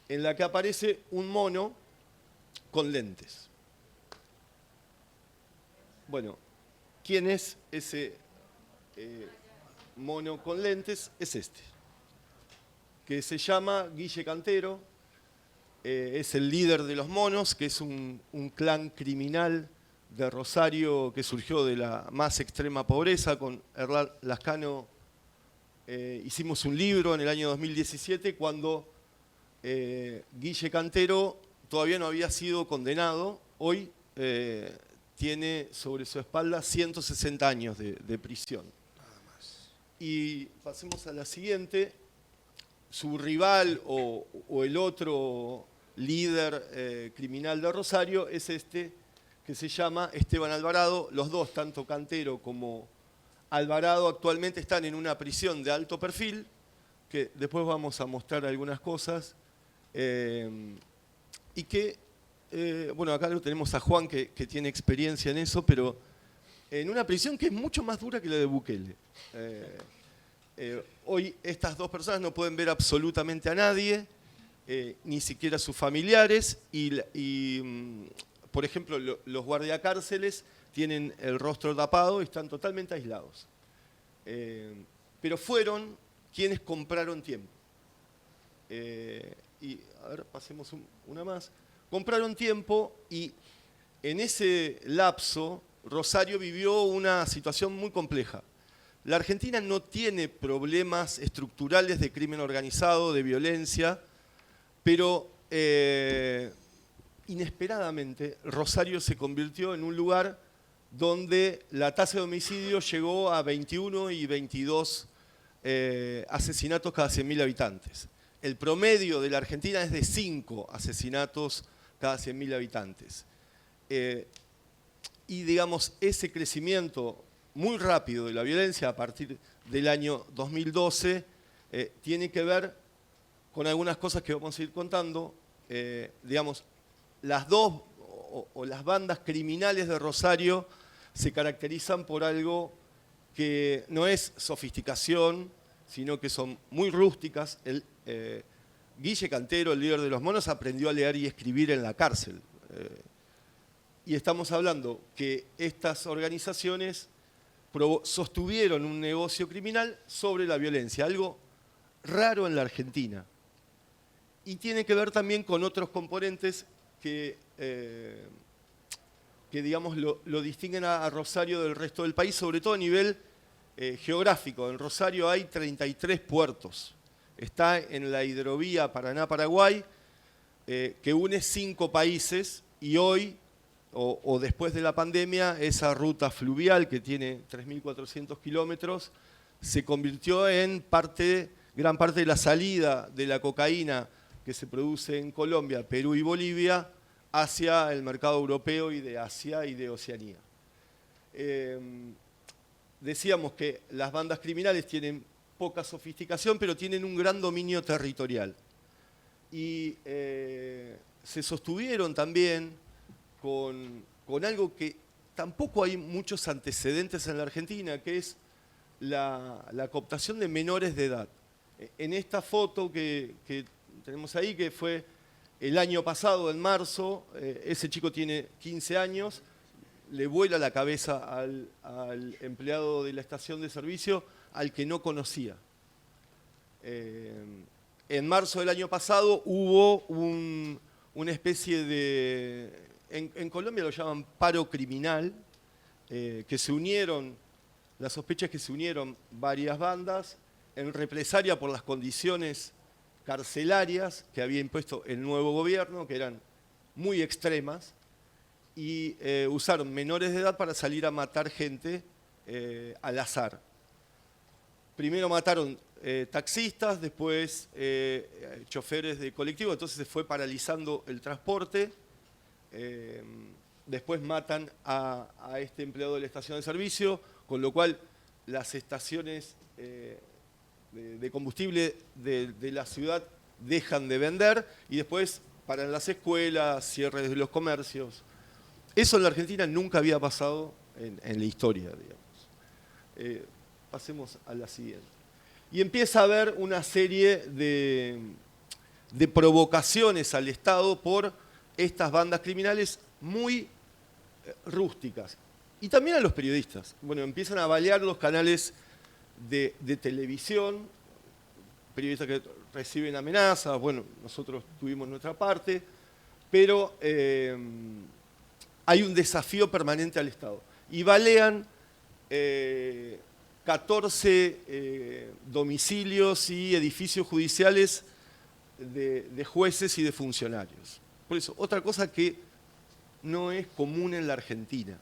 en la que aparece un mono con lentes. Bueno, ¿quién es ese mono con lentes? Es este, que se llama Guille Cantero, es el líder de los monos, que es un clan criminal de Rosario que surgió de la más extrema pobreza. Con Hernán Lascano hicimos un libro en el año 2017 cuando Guille Cantero todavía no había sido condenado. Hoy tiene sobre su espalda 160 años de prisión. Y pasemos a la siguiente. Su rival o el otro líder criminal de Rosario es este, que se llama Esteban Alvarado. Los dos, tanto Cantero como Alvarado, actualmente están en una prisión de alto perfil, que después vamos a mostrar algunas cosas. Y que, bueno, acá lo tenemos a Juan, que tiene experiencia en eso, pero en una prisión que es mucho más dura que la de Bukele. Hoy estas 2 personas no pueden ver absolutamente a nadie, ni siquiera a sus familiares, y por ejemplo, los guardiacárceles tienen el rostro tapado y están totalmente aislados. Pero fueron quienes compraron tiempo. Y a ver, pasemos una más. Compraron tiempo y en ese lapso Rosario vivió una situación muy compleja. La Argentina no tiene problemas estructurales de crimen organizado, de violencia, pero inesperadamente Rosario se convirtió en un lugar donde la tasa de homicidio llegó a 21 y 22 asesinatos cada 100.000 habitantes. El promedio de la Argentina es de 5 asesinatos cada 100.000 habitantes. Y digamos, ese crecimiento muy rápido de la violencia a partir del año 2012 tiene que ver con algunas cosas que vamos a ir contando. Digamos, las dos o las bandas criminales de Rosario se caracterizan por algo que no es sofisticación, sino que son muy rústicas. Guille Cantero, el líder de los monos, aprendió a leer y escribir en la cárcel. Y estamos hablando que estas organizaciones sostuvieron un negocio criminal sobre la violencia, algo raro en la Argentina. Y tiene que ver también con otros componentes que digamos, lo distinguen a Rosario del resto del país, sobre todo a nivel geográfico. En Rosario hay 33 puertos. Está en la hidrovía Paraná-Paraguay, que une 5 países, y hoy, o después de la pandemia, esa ruta fluvial que tiene 3.400 kilómetros, se convirtió en gran parte de la salida de la cocaína que se produce en Colombia, Perú y Bolivia, hacia el mercado europeo y de Asia y de Oceanía. Decíamos que las bandas criminales tienen poca sofisticación, pero tienen un gran dominio territorial. Y se sostuvieron también con algo que tampoco hay muchos antecedentes en la Argentina, que es la cooptación de menores de edad. En esta foto que tenemos ahí, que fue el año pasado, en marzo, ese chico tiene 15 años, le vuela la cabeza al empleado de la estación de servicio, al que no conocía. En marzo del año pasado hubo una especie de... En Colombia lo llaman paro criminal, que se unieron, la sospecha es que se unieron varias bandas en represalia por las condiciones carcelarias que había impuesto el nuevo gobierno, que eran muy extremas, y usaron menores de edad para salir a matar gente al azar. Primero mataron taxistas, después choferes de colectivo, entonces se fue paralizando el transporte. Después matan a este empleado de la estación de servicio, con lo cual las estaciones de combustible de la ciudad dejan de vender y después paran las escuelas, cierres de los comercios. Eso en la Argentina nunca había pasado en la historia, digamos. Pasemos a la siguiente. Y empieza a haber una serie de provocaciones al Estado por estas bandas criminales muy rústicas. Y también a los periodistas. Bueno, empiezan a balear los canales de televisión, periodistas que reciben amenazas, bueno, nosotros tuvimos nuestra parte, pero hay un desafío permanente al Estado. Y balean 14 domicilios y edificios judiciales de jueces y de funcionarios. Por eso, otra cosa que no es común en la Argentina.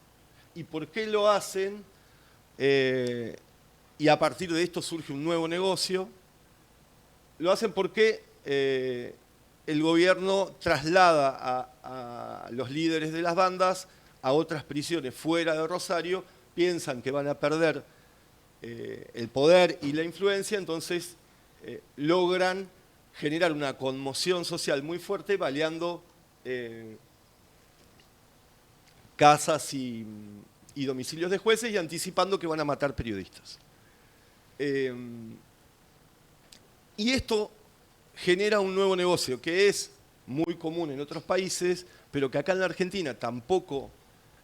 ¿Y por qué lo hacen? Y a partir de esto surge un nuevo negocio. Lo hacen porque el gobierno traslada a los líderes de las bandas a otras prisiones fuera de Rosario, piensan que van a perder el poder y la influencia, entonces logran generar una conmoción social muy fuerte baleando casas y domicilios de jueces y anticipando que van a matar periodistas. Y esto genera un nuevo negocio que es muy común en otros países, pero que acá en la Argentina tampoco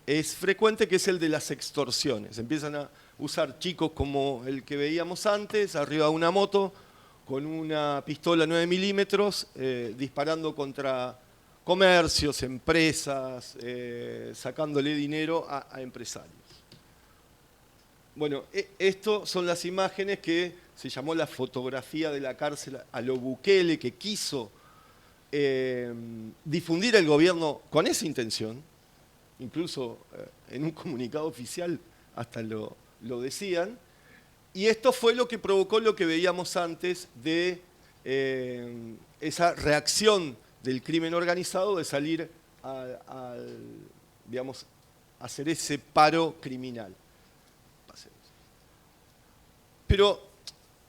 es frecuente, que es el de las extorsiones. Empiezan a usar chicos como el que veíamos antes, arriba de una moto, con una pistola 9 milímetros, disparando contra comercios, empresas, sacándole dinero a empresarios. Bueno, esto son las imágenes que se llamó la fotografía de la cárcel a lo Bukele, que quiso difundir el gobierno con esa intención, incluso en un comunicado oficial hasta lo decían, y esto fue lo que provocó lo que veíamos antes de esa reacción del crimen organizado de salir digamos, a hacer ese paro criminal. Pero,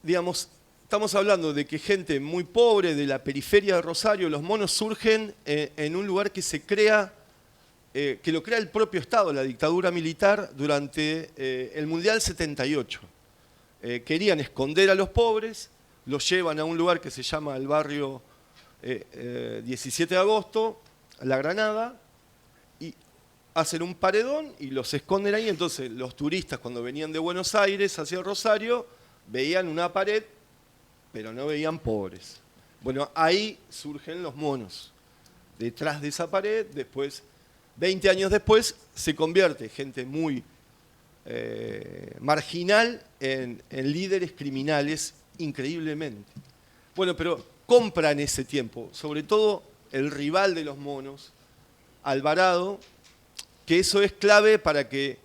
digamos, estamos hablando de que gente muy pobre de la periferia de Rosario, los monos surgen en un lugar que se crea, que lo crea el propio Estado, la dictadura militar, durante el Mundial 78. Querían esconder a los pobres, los llevan a un lugar que se llama el barrio 17 de agosto, La Granada, y hacen un paredón y los esconden ahí. Entonces los turistas, cuando venían de Buenos Aires hacia Rosario, veían una pared, pero no veían pobres. Bueno, ahí surgen los monos. Detrás de esa pared, después, 20 años después, se convierte gente muy marginal en líderes criminales, increíblemente. Bueno, pero compran ese tiempo, sobre todo el rival de los monos, Alvarado, que eso es clave para que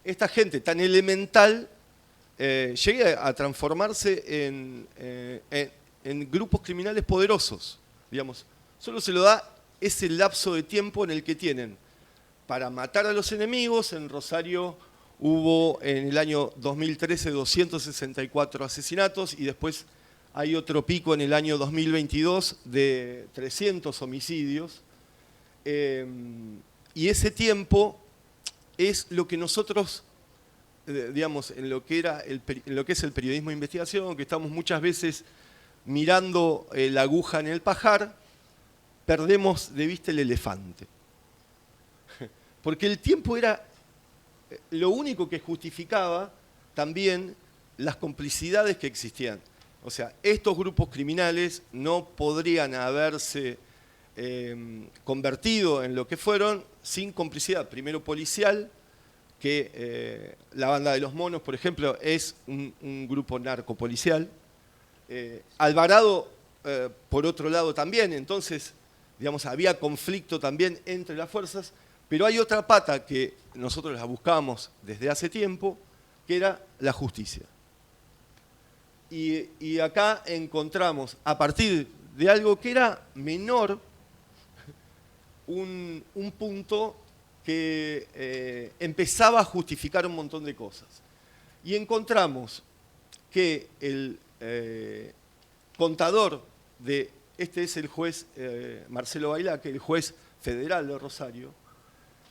esta gente tan elemental llegue a transformarse en grupos criminales poderosos. Digamos, solo se lo da ese lapso de tiempo en el que tienen para matar a los enemigos. En Rosario hubo en el año 2013 264 asesinatos y después hay otro pico en el año 2022 de 300 homicidios. Y ese tiempo es lo que nosotros, digamos, en lo que es el periodismo de investigación, que estamos muchas veces mirando la aguja en el pajar, perdemos de vista el elefante. Porque el tiempo era lo único que justificaba también las complicidades que existían. O sea, estos grupos criminales no podrían haberse convertido en lo que fueron sin complicidad, primero policial, que la banda de los monos, por ejemplo, es un grupo narcopolicial. Alvarado, por otro lado, también, entonces, digamos, había conflicto también entre las fuerzas, pero hay otra pata que nosotros la buscábamos desde hace tiempo, que era la justicia. Y acá encontramos, a partir de algo que era menor, un punto que empezaba a justificar un montón de cosas. Y encontramos que el contador de, este es el juez Marcelo Bailaque, el juez federal de Rosario,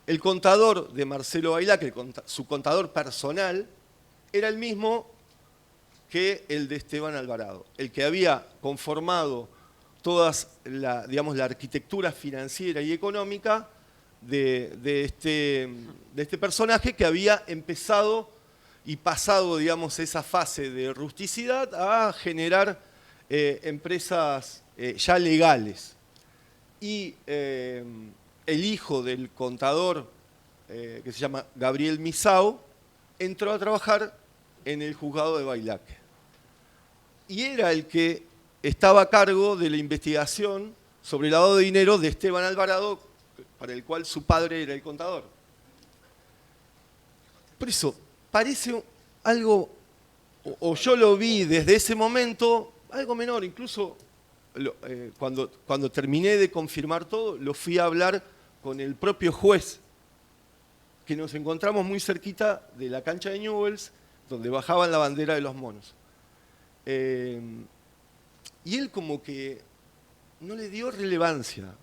el contador de Marcelo Bailaque, su contador personal, era el mismo que el de Esteban Alvarado, el que había conformado toda la arquitectura financiera y económica de este personaje, que había empezado y pasado, digamos, esa fase de rusticidad a generar empresas ya legales. Y el hijo del contador, que se llama Gabriel Misao, entró a trabajar en el juzgado de Bailaque. Y era el que estaba a cargo de la investigación sobre el lavado de dinero de Esteban Alvarado, para el cual su padre era el contador. Por eso, parece algo, o yo lo vi desde ese momento, algo menor. Incluso cuando terminé de confirmar todo, lo fui a hablar con el propio juez, que nos encontramos muy cerquita de la cancha de Newell's, donde bajaban la bandera de los monos. Y él como que no le dio relevancia,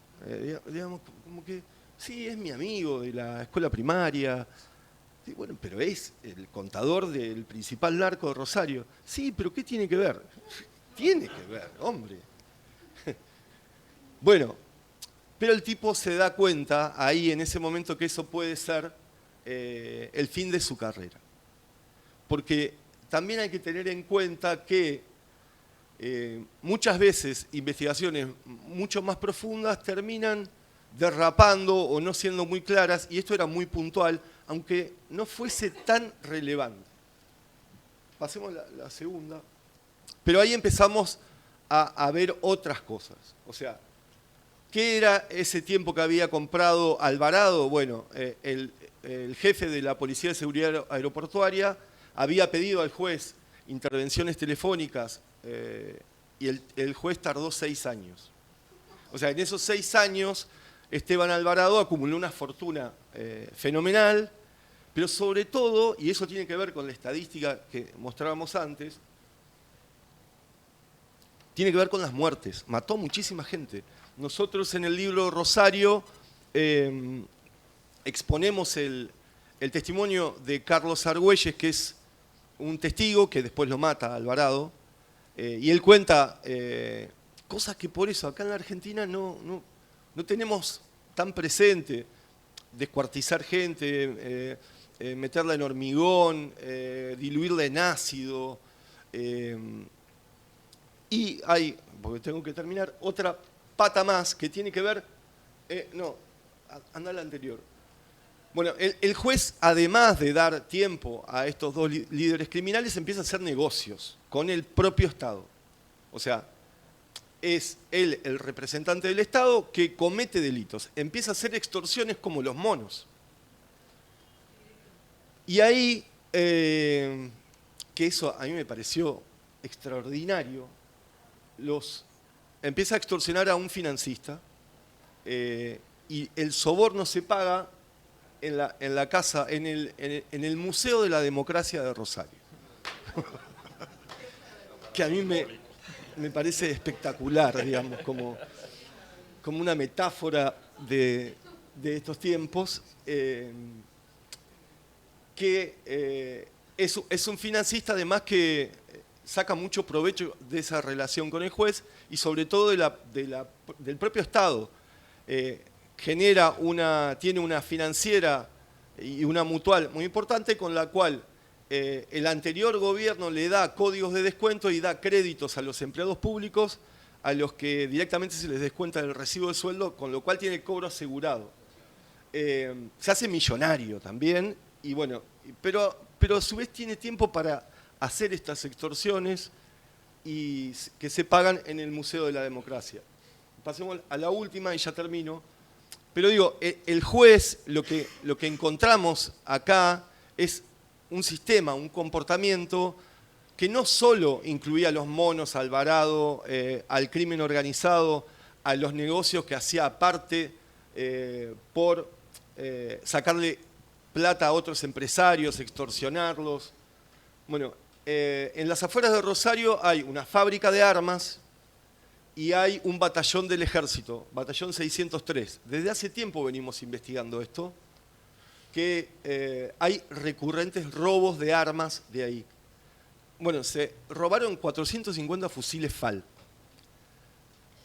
digamos, como que sí, es mi amigo de la escuela primaria, sí, bueno, pero es el contador del principal narco de Rosario. Sí, pero ¿qué tiene que ver? Tiene que ver, hombre. Bueno, pero el tipo se da cuenta ahí en ese momento que eso puede ser el fin de su carrera. Porque también hay que tener en cuenta que muchas veces investigaciones mucho más profundas terminan derrapando o no siendo muy claras, y esto era muy puntual, aunque no fuese tan relevante. Pasemos la segunda. Pero ahí empezamos a ver otras cosas. O sea, ¿qué era ese tiempo que había comprado Alvarado? Bueno, el jefe de la Policía de Seguridad Aeroportuaria había pedido al juez intervenciones telefónicas y el juez tardó 6 años. O sea, en esos 6 años Esteban Alvarado acumuló una fortuna fenomenal, pero sobre todo, y eso tiene que ver con la estadística que mostrábamos antes, tiene que ver con las muertes. Mató muchísima gente. Nosotros en el libro Rosario exponemos el testimonio de Carlos Argüelles, que es un testigo que después lo mata a Alvarado, y él cuenta cosas que por eso acá en la Argentina no tenemos tan presente. Descuartizar gente, meterla en hormigón, diluirla en ácido. Y hay, porque tengo que terminar, otra pata más que tiene que ver... no, anda la anterior. Bueno, el juez, además de dar tiempo a estos dos líderes criminales, empieza a hacer negocios con el propio Estado. O sea, es él el representante del Estado que comete delitos. Empieza a hacer extorsiones como los monos. Y ahí, que eso a mí me pareció extraordinario, empieza a extorsionar a un financista y el soborno se paga en la casa, en el Museo de la Democracia de Rosario. Que a mí me parece espectacular, digamos, como una metáfora de estos tiempos, que es un financista además que saca mucho provecho de esa relación con el juez y sobre todo del propio Estado. Tiene una financiera y una mutual muy importante con la cual el anterior gobierno le da códigos de descuento y da créditos a los empleados públicos a los que directamente se les descuenta el recibo de sueldo, con lo cual tiene el cobro asegurado. Se hace millonario también, y bueno, pero a su vez tiene tiempo para hacer estas extorsiones y que se pagan en el Museo de la Democracia. Pasemos a la última y ya termino. Pero digo, el juez, lo que encontramos acá es un sistema, un comportamiento que no solo incluía a los monos, al varado, al crimen organizado, a los negocios que hacía aparte por sacarle plata a otros empresarios, extorsionarlos. Bueno, en las afueras de Rosario hay una fábrica de armas y hay un batallón del ejército, batallón 603. Desde hace tiempo venimos investigando esto, que hay recurrentes robos de armas de ahí. Bueno, se robaron 450 fusiles FAL.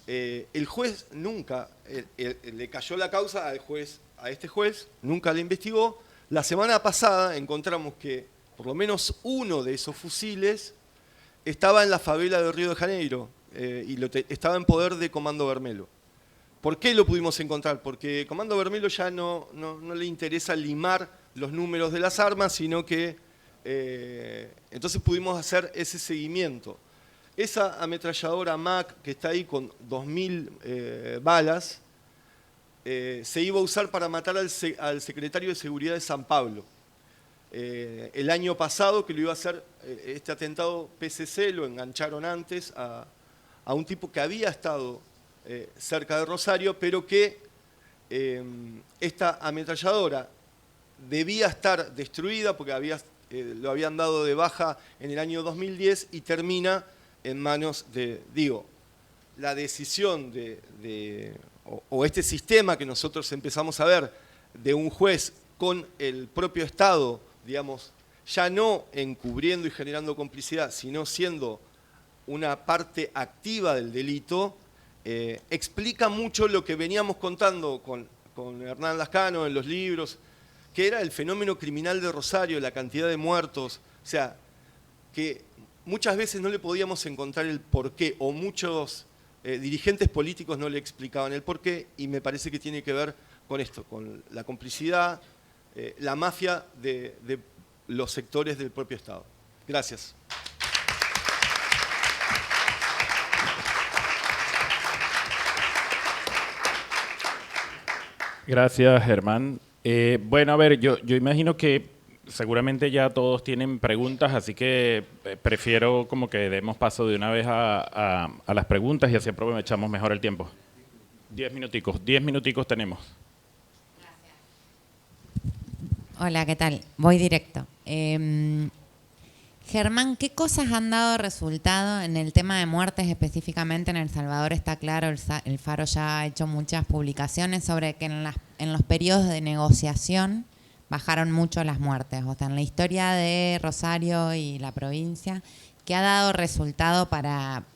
El juez nunca, le cayó la causa al juez, a este juez, nunca le investigó. La semana pasada encontramos que por lo menos uno de esos fusiles estaba en la favela de Río de Janeiro y estaba en poder de Comando Vermelho. ¿Por qué lo pudimos encontrar? Porque Comando Vermelho ya no le interesa limar los números de las armas, sino que entonces pudimos hacer ese seguimiento. Esa ametralladora MAC que está ahí con 2000 balas, se iba a usar para matar al secretario de Seguridad de San Pablo. El año pasado, que lo iba a hacer este atentado PCC, lo engancharon antes a un tipo que había estado cerca de Rosario, pero que esta ametralladora debía estar destruida porque lo habían dado de baja en el año 2010 y termina en manos de, la decisión o este sistema que nosotros empezamos a ver de un juez con el propio Estado, digamos, ya no encubriendo y generando complicidad, sino siendo una parte activa del delito, explica mucho lo que veníamos contando con Hernán Lascano en los libros, que era el fenómeno criminal de Rosario, la cantidad de muertos, o sea, que muchas veces no le podíamos encontrar el porqué, o muchos dirigentes políticos no le explicaban el porqué, y me parece que tiene que ver con esto, con la complicidad, la mafia de los sectores del propio Estado. Gracias. Gracias, Germán. Bueno, a ver, yo imagino que seguramente ya todos tienen preguntas, así que prefiero como que demos paso de una vez a las preguntas y así aprovechamos mejor el tiempo. 10 minuticos tenemos. Hola, ¿qué tal? Voy directo. Germán, ¿qué cosas han dado resultado en el tema de muertes específicamente en El Salvador? Está claro, el Faro ya ha hecho muchas publicaciones sobre que en los periodos de negociación bajaron mucho las muertes. O sea, en la historia de Rosario y la provincia, ¿qué ha dado resultado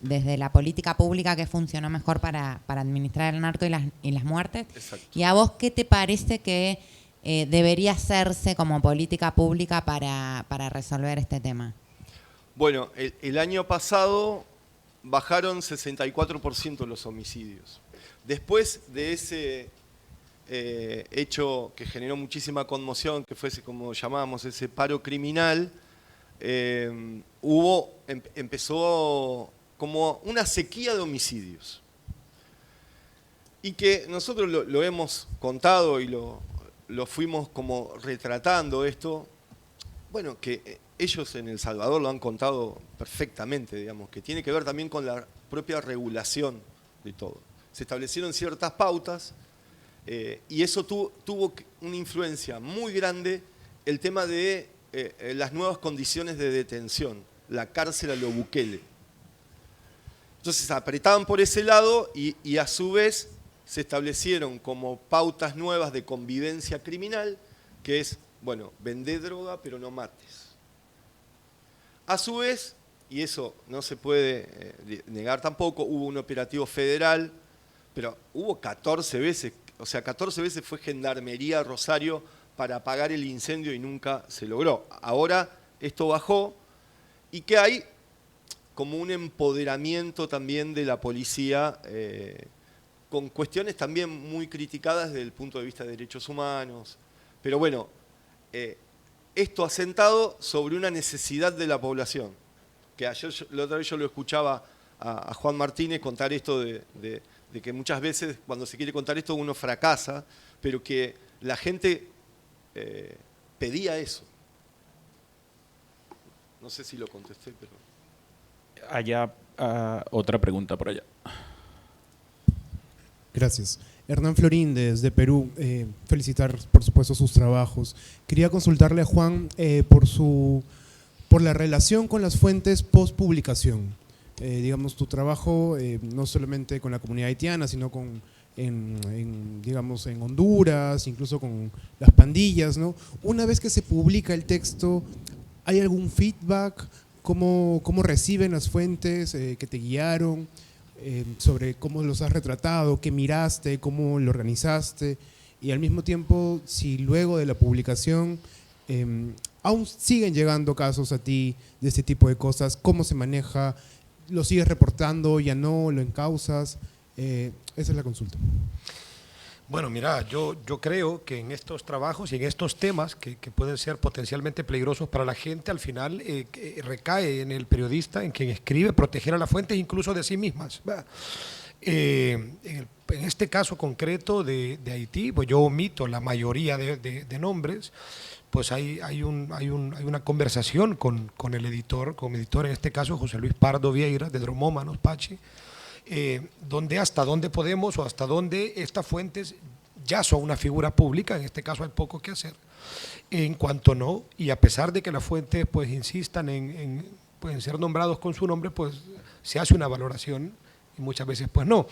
desde la política pública que funcionó mejor para administrar el narco y las muertes? Exacto. ¿Y a vos qué te parece que debería hacerse como política pública para resolver este tema? Bueno, el año pasado bajaron 64% los homicidios. Después de ese hecho que generó muchísima conmoción, que fue como llamábamos ese paro criminal, empezó como una sequía de homicidios. Y que nosotros lo hemos contado y lo fuimos como retratando esto, bueno, que ellos en El Salvador lo han contado perfectamente, digamos, que tiene que ver también con la propia regulación de todo. Se establecieron ciertas pautas y eso tuvo una influencia muy grande el tema de las nuevas condiciones de detención, la cárcel a lo Bukele. Entonces apretaban por ese lado y a su vez se establecieron como pautas nuevas de convivencia criminal, que es, bueno, vender droga pero no mates. A su vez, y eso no se puede negar tampoco, hubo un operativo federal, pero hubo 14 veces, o sea, 14 veces fue Gendarmería Rosario para apagar el incendio y nunca se logró. Ahora esto bajó y ¿qué hay? como un empoderamiento también de la policía, con cuestiones también muy criticadas desde el punto de vista de derechos humanos. Pero bueno, esto asentado sobre una necesidad de la población. Que ayer, la otra vez yo lo escuchaba a Juan Martínez contar esto de que muchas veces cuando se quiere contar esto uno fracasa, pero que la gente pedía eso. No sé si lo contesté, pero... Allá, otra pregunta por allá. Gracias. Hernán Florín, desde Perú. Felicitar, por supuesto, sus trabajos. Quería consultarle a Juan por la relación con las fuentes post-publicación. Digamos, tu trabajo no solamente con la comunidad haitiana, sino digamos, en Honduras, incluso con las pandillas, ¿no? Una vez que se publica el texto, ¿hay algún feedback? ¿Cómo reciben las fuentes que te guiaron? Sobre cómo los has retratado, qué miraste, cómo lo organizaste, y al mismo tiempo, si luego de la publicación aún siguen llegando casos a ti de este tipo de cosas, ¿cómo se maneja? ¿Lo sigues reportando, ya no, lo encausas? Esa es la consulta. Bueno, mira, yo creo que en estos trabajos y en estos temas que pueden ser potencialmente peligrosos para la gente, al final recae en el periodista, en quien escribe, proteger a las fuentes incluso de sí mismas. En este caso concreto de Haití, pues yo omito la mayoría de nombres, pues hay una conversación con el editor, con mi editor, en este caso José Luis Pardo Vieira, de Dromómanos, Pachi, donde hasta dónde podemos o hasta dónde estas fuentes ya son una figura pública, en este caso hay poco que hacer, en cuanto no, y a pesar de que las fuentes pues insistan en ser nombrados con su nombre, pues se hace una valoración y muchas veces pues no.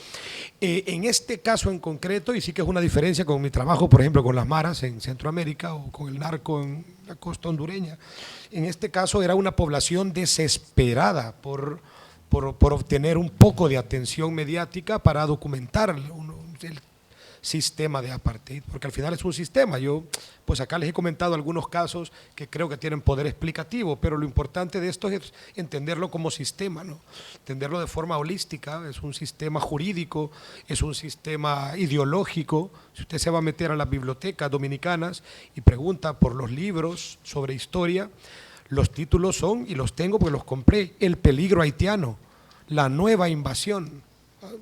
En este caso en concreto, y sí que es una diferencia con mi trabajo, por ejemplo, con las maras en Centroamérica o con el narco en la costa hondureña, en este caso era una población desesperada por obtener un poco de atención mediática para documentar el sistema de apartheid, porque al final es un sistema. Yo, pues acá les he comentado algunos casos que creo que tienen poder explicativo, pero lo importante de esto es entenderlo como sistema, ¿no? Entenderlo de forma holística. Es un sistema jurídico, es un sistema ideológico. Si usted se va a meter a las bibliotecas dominicanas y pregunta por los libros sobre historia, los títulos son, y los tengo porque los compré, El peligro haitiano, La nueva invasión.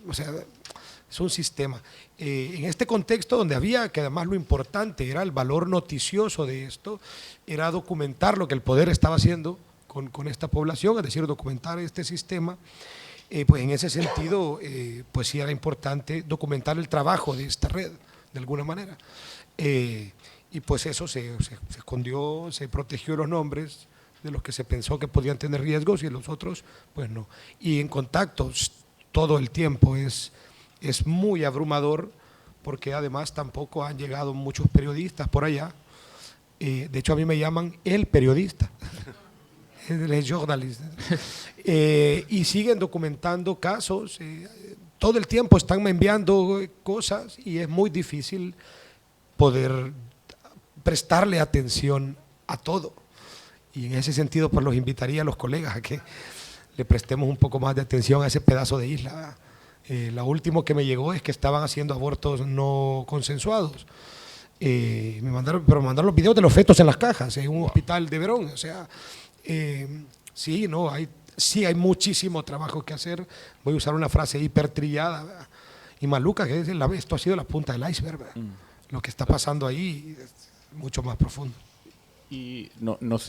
O sea, es un sistema. En este contexto donde había, que además lo importante era el valor noticioso de esto, era documentar lo que el poder estaba haciendo con esta población, es decir, documentar este sistema, pues en ese sentido, pues sí era importante documentar el trabajo de esta red, de alguna manera. Y pues eso se escondió, se protegió los nombres de los que se pensó que podían tener riesgos y los otros, pues no. Y en contactos todo el tiempo es muy abrumador, porque además tampoco han llegado muchos periodistas por allá. De hecho, a mí me llaman el periodista, el journalista. Y siguen documentando casos, todo el tiempo están enviando cosas y es muy difícil poder prestarle atención a todo. Y en ese sentido, pues los invitaría a los colegas a que le prestemos un poco más de atención a ese pedazo de isla. Lo último que me llegó es que estaban haciendo abortos no consensuados. Me mandaron los videos de los fetos en las cajas en un hospital de Verón. O sea, sí, no, hay muchísimo trabajo que hacer. Voy a usar una frase hipertrillada y maluca, que es esto ha sido la punta del iceberg. Lo que está pasando ahí es mucho más profundo. ¿Y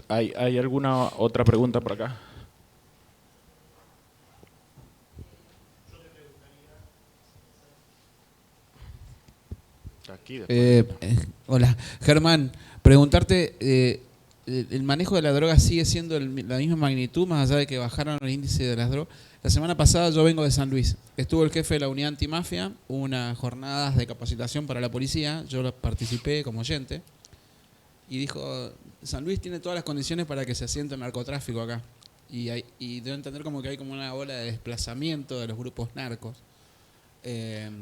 hay alguna otra pregunta por acá? Hola, Germán, preguntarte, ¿el manejo de la droga sigue siendo la misma magnitud, más allá de que bajaron el índice de las drogas? La semana pasada yo vengo de San Luis, estuvo el jefe de la unidad antimafia, hubo unas jornadas de capacitación para la policía, yo participé como oyente, y dijo, San Luis tiene todas las condiciones para que se asiente el narcotráfico acá, y debo entender como que hay como una ola de desplazamiento de los grupos narcos.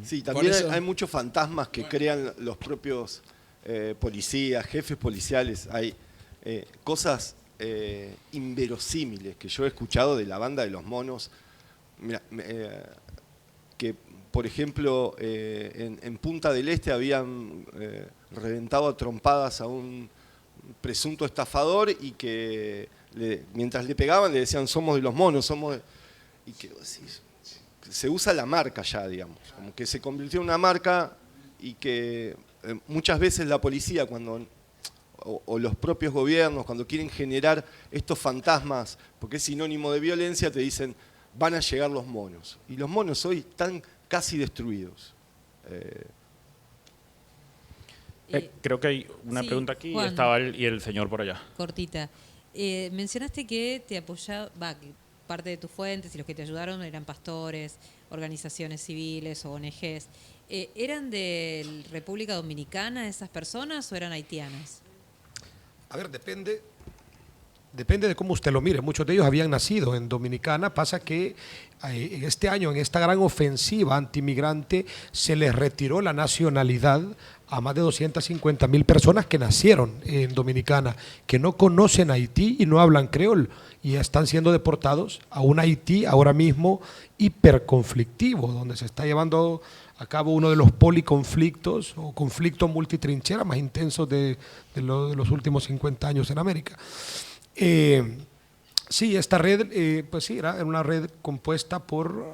Sí, también hay muchos fantasmas que crean los propios policías, jefes policiales. Hay cosas inverosímiles que yo he escuchado de la banda de los monos. Mira, que, por ejemplo, en Punta del Este habían reventado a trompadas a un presunto estafador y que mientras le pegaban le decían somos de los monos, y que se usa la marca ya, digamos, como que se convirtió en una marca y que muchas veces la policía o los propios gobiernos cuando quieren generar estos fantasmas, porque es sinónimo de violencia, te dicen van a llegar los monos. Y los monos hoy están casi destruidos. Creo que hay una pregunta aquí Juan, y el señor por allá. Cortita. Mencionaste que te apoyaba, que parte de tus fuentes y los que te ayudaron eran pastores, organizaciones civiles o ONGs. ¿Eran de República Dominicana esas personas o eran haitianas? A ver, depende de cómo usted lo mire. Muchos de ellos habían nacido en Dominicana. Pasa que este año, en esta gran ofensiva antimigrante, se les retiró la nacionalidad a más de 250.000 personas que nacieron en Dominicana, que no conocen Haití y no hablan creol, y están siendo deportados a un Haití ahora mismo hiperconflictivo, donde se está llevando a cabo uno de los policonflictos o conflictos multitrincheras más intensos de los últimos 50 años en América. Sí, esta red, pues sí, era una red compuesta por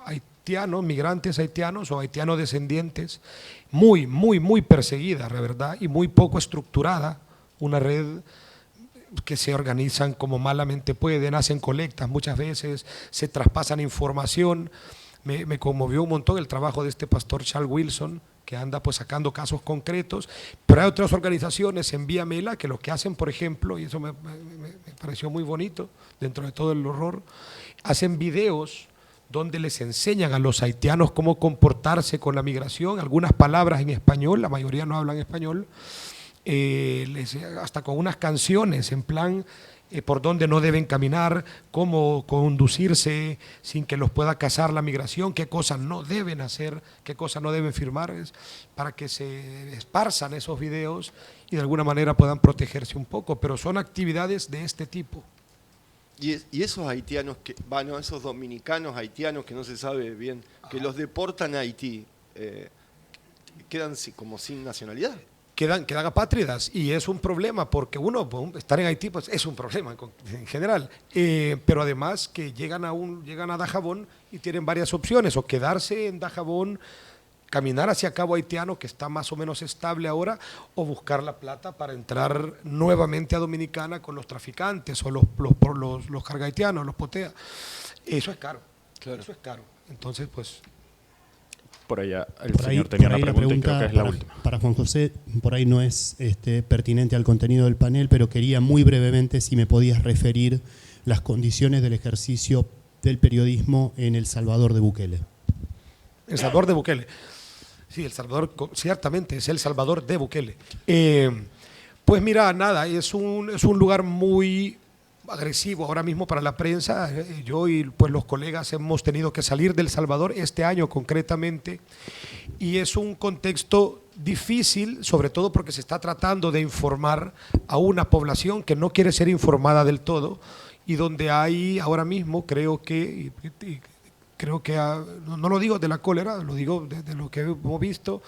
haitianos, migrantes haitianos o haitianos descendientes, muy perseguida, la verdad, y muy poco estructurada, una red que se organizan como malamente pueden, hacen colectas muchas veces, se traspasan información. Me conmovió un montón el trabajo de este pastor Charles Wilson, que anda pues sacando casos concretos, pero hay otras organizaciones en Vía Mela que lo que hacen, por ejemplo, y eso me pareció muy bonito dentro de todo el horror, hacen videos donde les enseñan a los haitianos cómo comportarse con la migración, algunas palabras en español, la mayoría no hablan español, hasta con unas canciones en plan por dónde no deben caminar, cómo conducirse sin que los pueda cazar la migración, qué cosas no deben hacer, qué cosas no deben firmar, para que se esparzan esos videos y de alguna manera puedan protegerse un poco, pero son actividades de este tipo. Y esos haitianos, esos dominicanos haitianos que no se sabe bien, que los deportan a Haití, quedan como sin nacionalidad. Quedan apátridas y es un problema porque estar en Haití pues, es un problema en general, pero además que llegan a Dajabón y tienen varias opciones, o quedarse en Dajabón, caminar hacia Cabo Haitiano, que está más o menos estable ahora, o buscar la plata para entrar nuevamente a Dominicana con los traficantes o los carga haitianos, los potea. Eso es caro, claro. Eso es caro. Entonces, pues... Por allá el señor tenía una pregunta y creo que es la última. Para Juan José, por ahí no es pertinente al contenido del panel, pero quería muy brevemente si me podías referir las condiciones del ejercicio del periodismo en El Salvador de Bukele. El Salvador de Bukele. Sí, El Salvador, ciertamente, es El Salvador de Bukele. Pues mira, nada, es un lugar muy agresivo ahora mismo para la prensa. Yo y pues los colegas hemos tenido que salir de El Salvador este año concretamente, y es un contexto difícil, sobre todo porque se está tratando de informar a una población que no quiere ser informada del todo, y donde hay ahora mismo, creo que no lo digo de la cólera, lo digo de lo que hemos visto,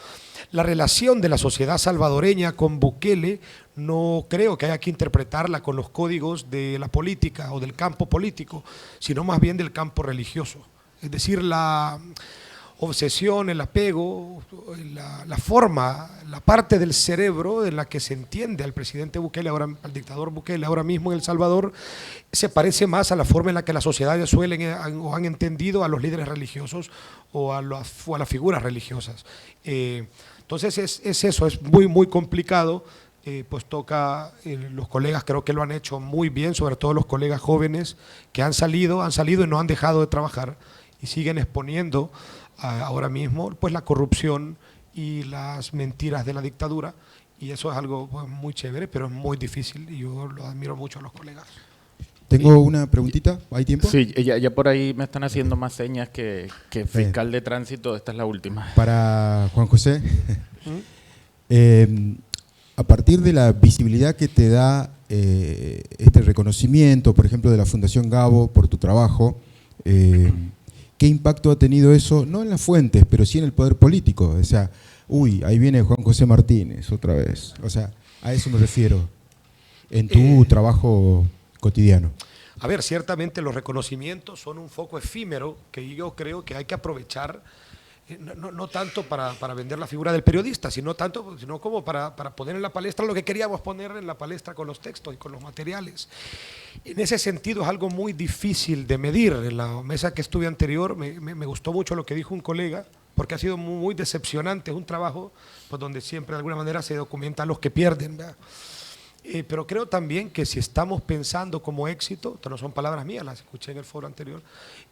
la relación de la sociedad salvadoreña con Bukele no creo que haya que interpretarla con los códigos de la política o del campo político, sino más bien del campo religioso. Es decir, la obsesión, el apego, la forma, la parte del cerebro en la que se entiende al presidente Bukele, al dictador Bukele ahora mismo en El Salvador, se parece más a la forma en la que las sociedades suelen o han entendido a los líderes religiosos o a las figuras religiosas. Entonces es eso, es muy complicado. Pues toca, los colegas creo que lo han hecho muy bien, sobre todo los colegas jóvenes que han salido y no han dejado de trabajar y siguen exponiendo ahora mismo pues la corrupción y las mentiras de la dictadura, y eso es algo pues, muy chévere, pero es muy difícil y yo lo admiro mucho a los colegas. Tengo una preguntita, ¿hay tiempo? Sí, ya por ahí me están haciendo más señas que fiscal de tránsito, esta es la última. Para Juan José, a partir de la visibilidad que te da este reconocimiento, por ejemplo, de la Fundación Gabo por tu trabajo. ¿Qué impacto ha tenido eso, no en las fuentes, pero sí en el poder político? O sea, uy, ahí viene Juan José Martínez otra vez. O sea, a eso me refiero, en tu trabajo cotidiano. A ver, ciertamente los reconocimientos son un foco efímero que yo creo que hay que aprovechar, no tanto para vender la figura del periodista, sino como para poner en la palestra lo que queríamos poner en la palestra con los textos y con los materiales. En ese sentido es algo muy difícil de medir. En la mesa que estuve anterior me gustó mucho lo que dijo un colega, porque ha sido muy decepcionante. Es un trabajo pues, donde siempre de alguna manera se documentan los que pierden, ¿verdad? Pero creo también que si estamos pensando como éxito, estas no son palabras mías, las escuché en el foro anterior,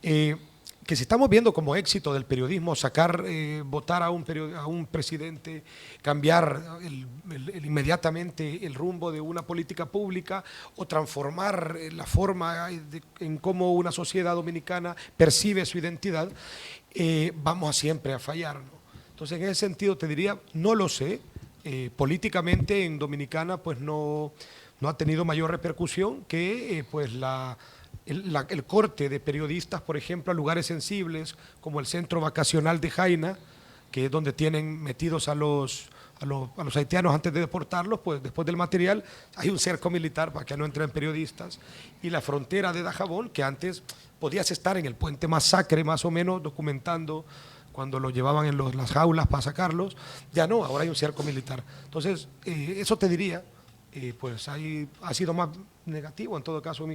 que si estamos viendo como éxito del periodismo sacar, votar a un presidente, cambiar inmediatamente el rumbo de una política pública o transformar la forma en cómo una sociedad dominicana percibe su identidad, vamos siempre a fallar, ¿no? Entonces, en ese sentido te diría, no lo sé. Políticamente en Dominicana pues no ha tenido mayor repercusión que pues el corte de periodistas, por ejemplo, a lugares sensibles como el centro vacacional de Jaina, que es donde tienen metidos a los haitianos antes de deportarlos. Pues después del material hay un cerco militar para que no entren periodistas, y la frontera de Dajabón, que antes podías estar en el puente Masacre más o menos documentando cuando lo llevaban en las jaulas para sacarlos, ya no, ahora hay un cerco militar. Entonces, eso te diría, pues ha sido más negativo en todo caso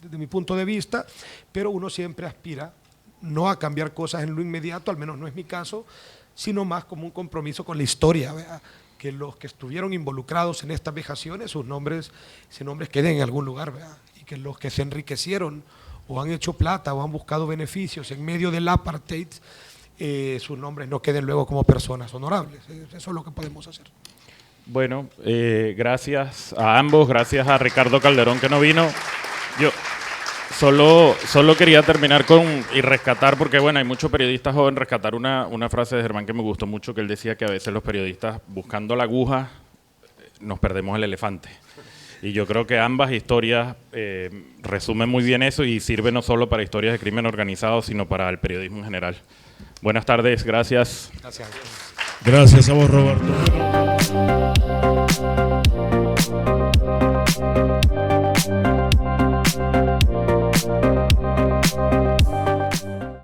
desde mi punto de vista, pero uno siempre aspira no a cambiar cosas en lo inmediato, al menos no es mi caso, sino más como un compromiso con la historia, ¿verdad? Que los que estuvieron involucrados en estas vejaciones, sus nombres queden en algún lugar, ¿verdad? Y que los que se enriquecieron o han hecho plata o han buscado beneficios en medio del apartheid, sus nombres no queden luego como personas honorables. Eso es lo que podemos hacer. Bueno, gracias a ambos, gracias a Ricardo Calderón que no vino. Yo solo quería terminar y rescatar, porque bueno, hay muchos periodistas jóvenes, rescatar una frase de Germán que me gustó mucho, que él decía que a veces los periodistas buscando la aguja nos perdemos el elefante. Y yo creo que ambas historias resumen muy bien eso y sirven no solo para historias de crimen organizado, sino para el periodismo en general. Buenas tardes, gracias. Gracias. Gracias a vos, Roberto.